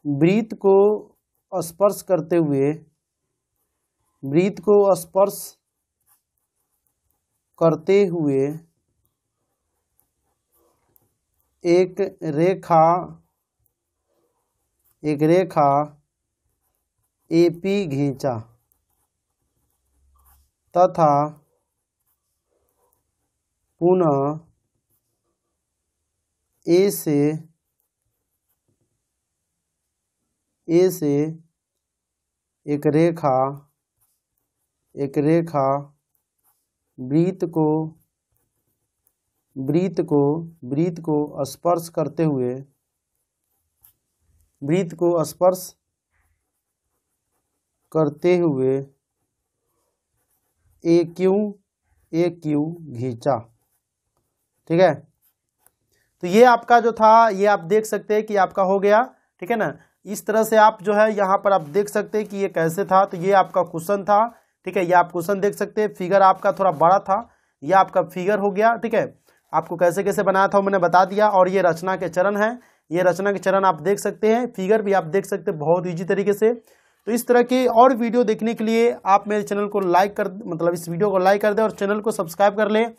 वृत्त को स्पर्श करते हुए, वृत्त को स्पर्श करते हुए एक रेखा AP खींचा तथा पुनः A से एक रेखा वृत्त को स्पर्श करते हुए, AQ खींचा। ठीक है, तो ये आपका जो था ये आप देख सकते हैं कि आपका हो गया। ठीक है ना, इस तरह से आप जो है यहाँ पर आप देख सकते हैं कि ये कैसे था। तो ये आपका क्वेश्चन था। ठीक है, ये आप क्वेश्चन देख सकते हैं। फिगर आपका थोड़ा बड़ा था, ये आपका फिगर हो गया। ठीक है, आपको कैसे कैसे बनाया था मैंने बता दिया। और ये रचना के चरण है, ये रचना के चरण आप देख सकते हैं, फिगर भी आप देख सकते हैं बहुत ईजी तरीके से। तो इस तरह के और वीडियो देखने के लिए आप मेरे चैनल को लाइक कर, मतलब इस वीडियो को लाइक कर दें और चैनल को सब्सक्राइब कर लें।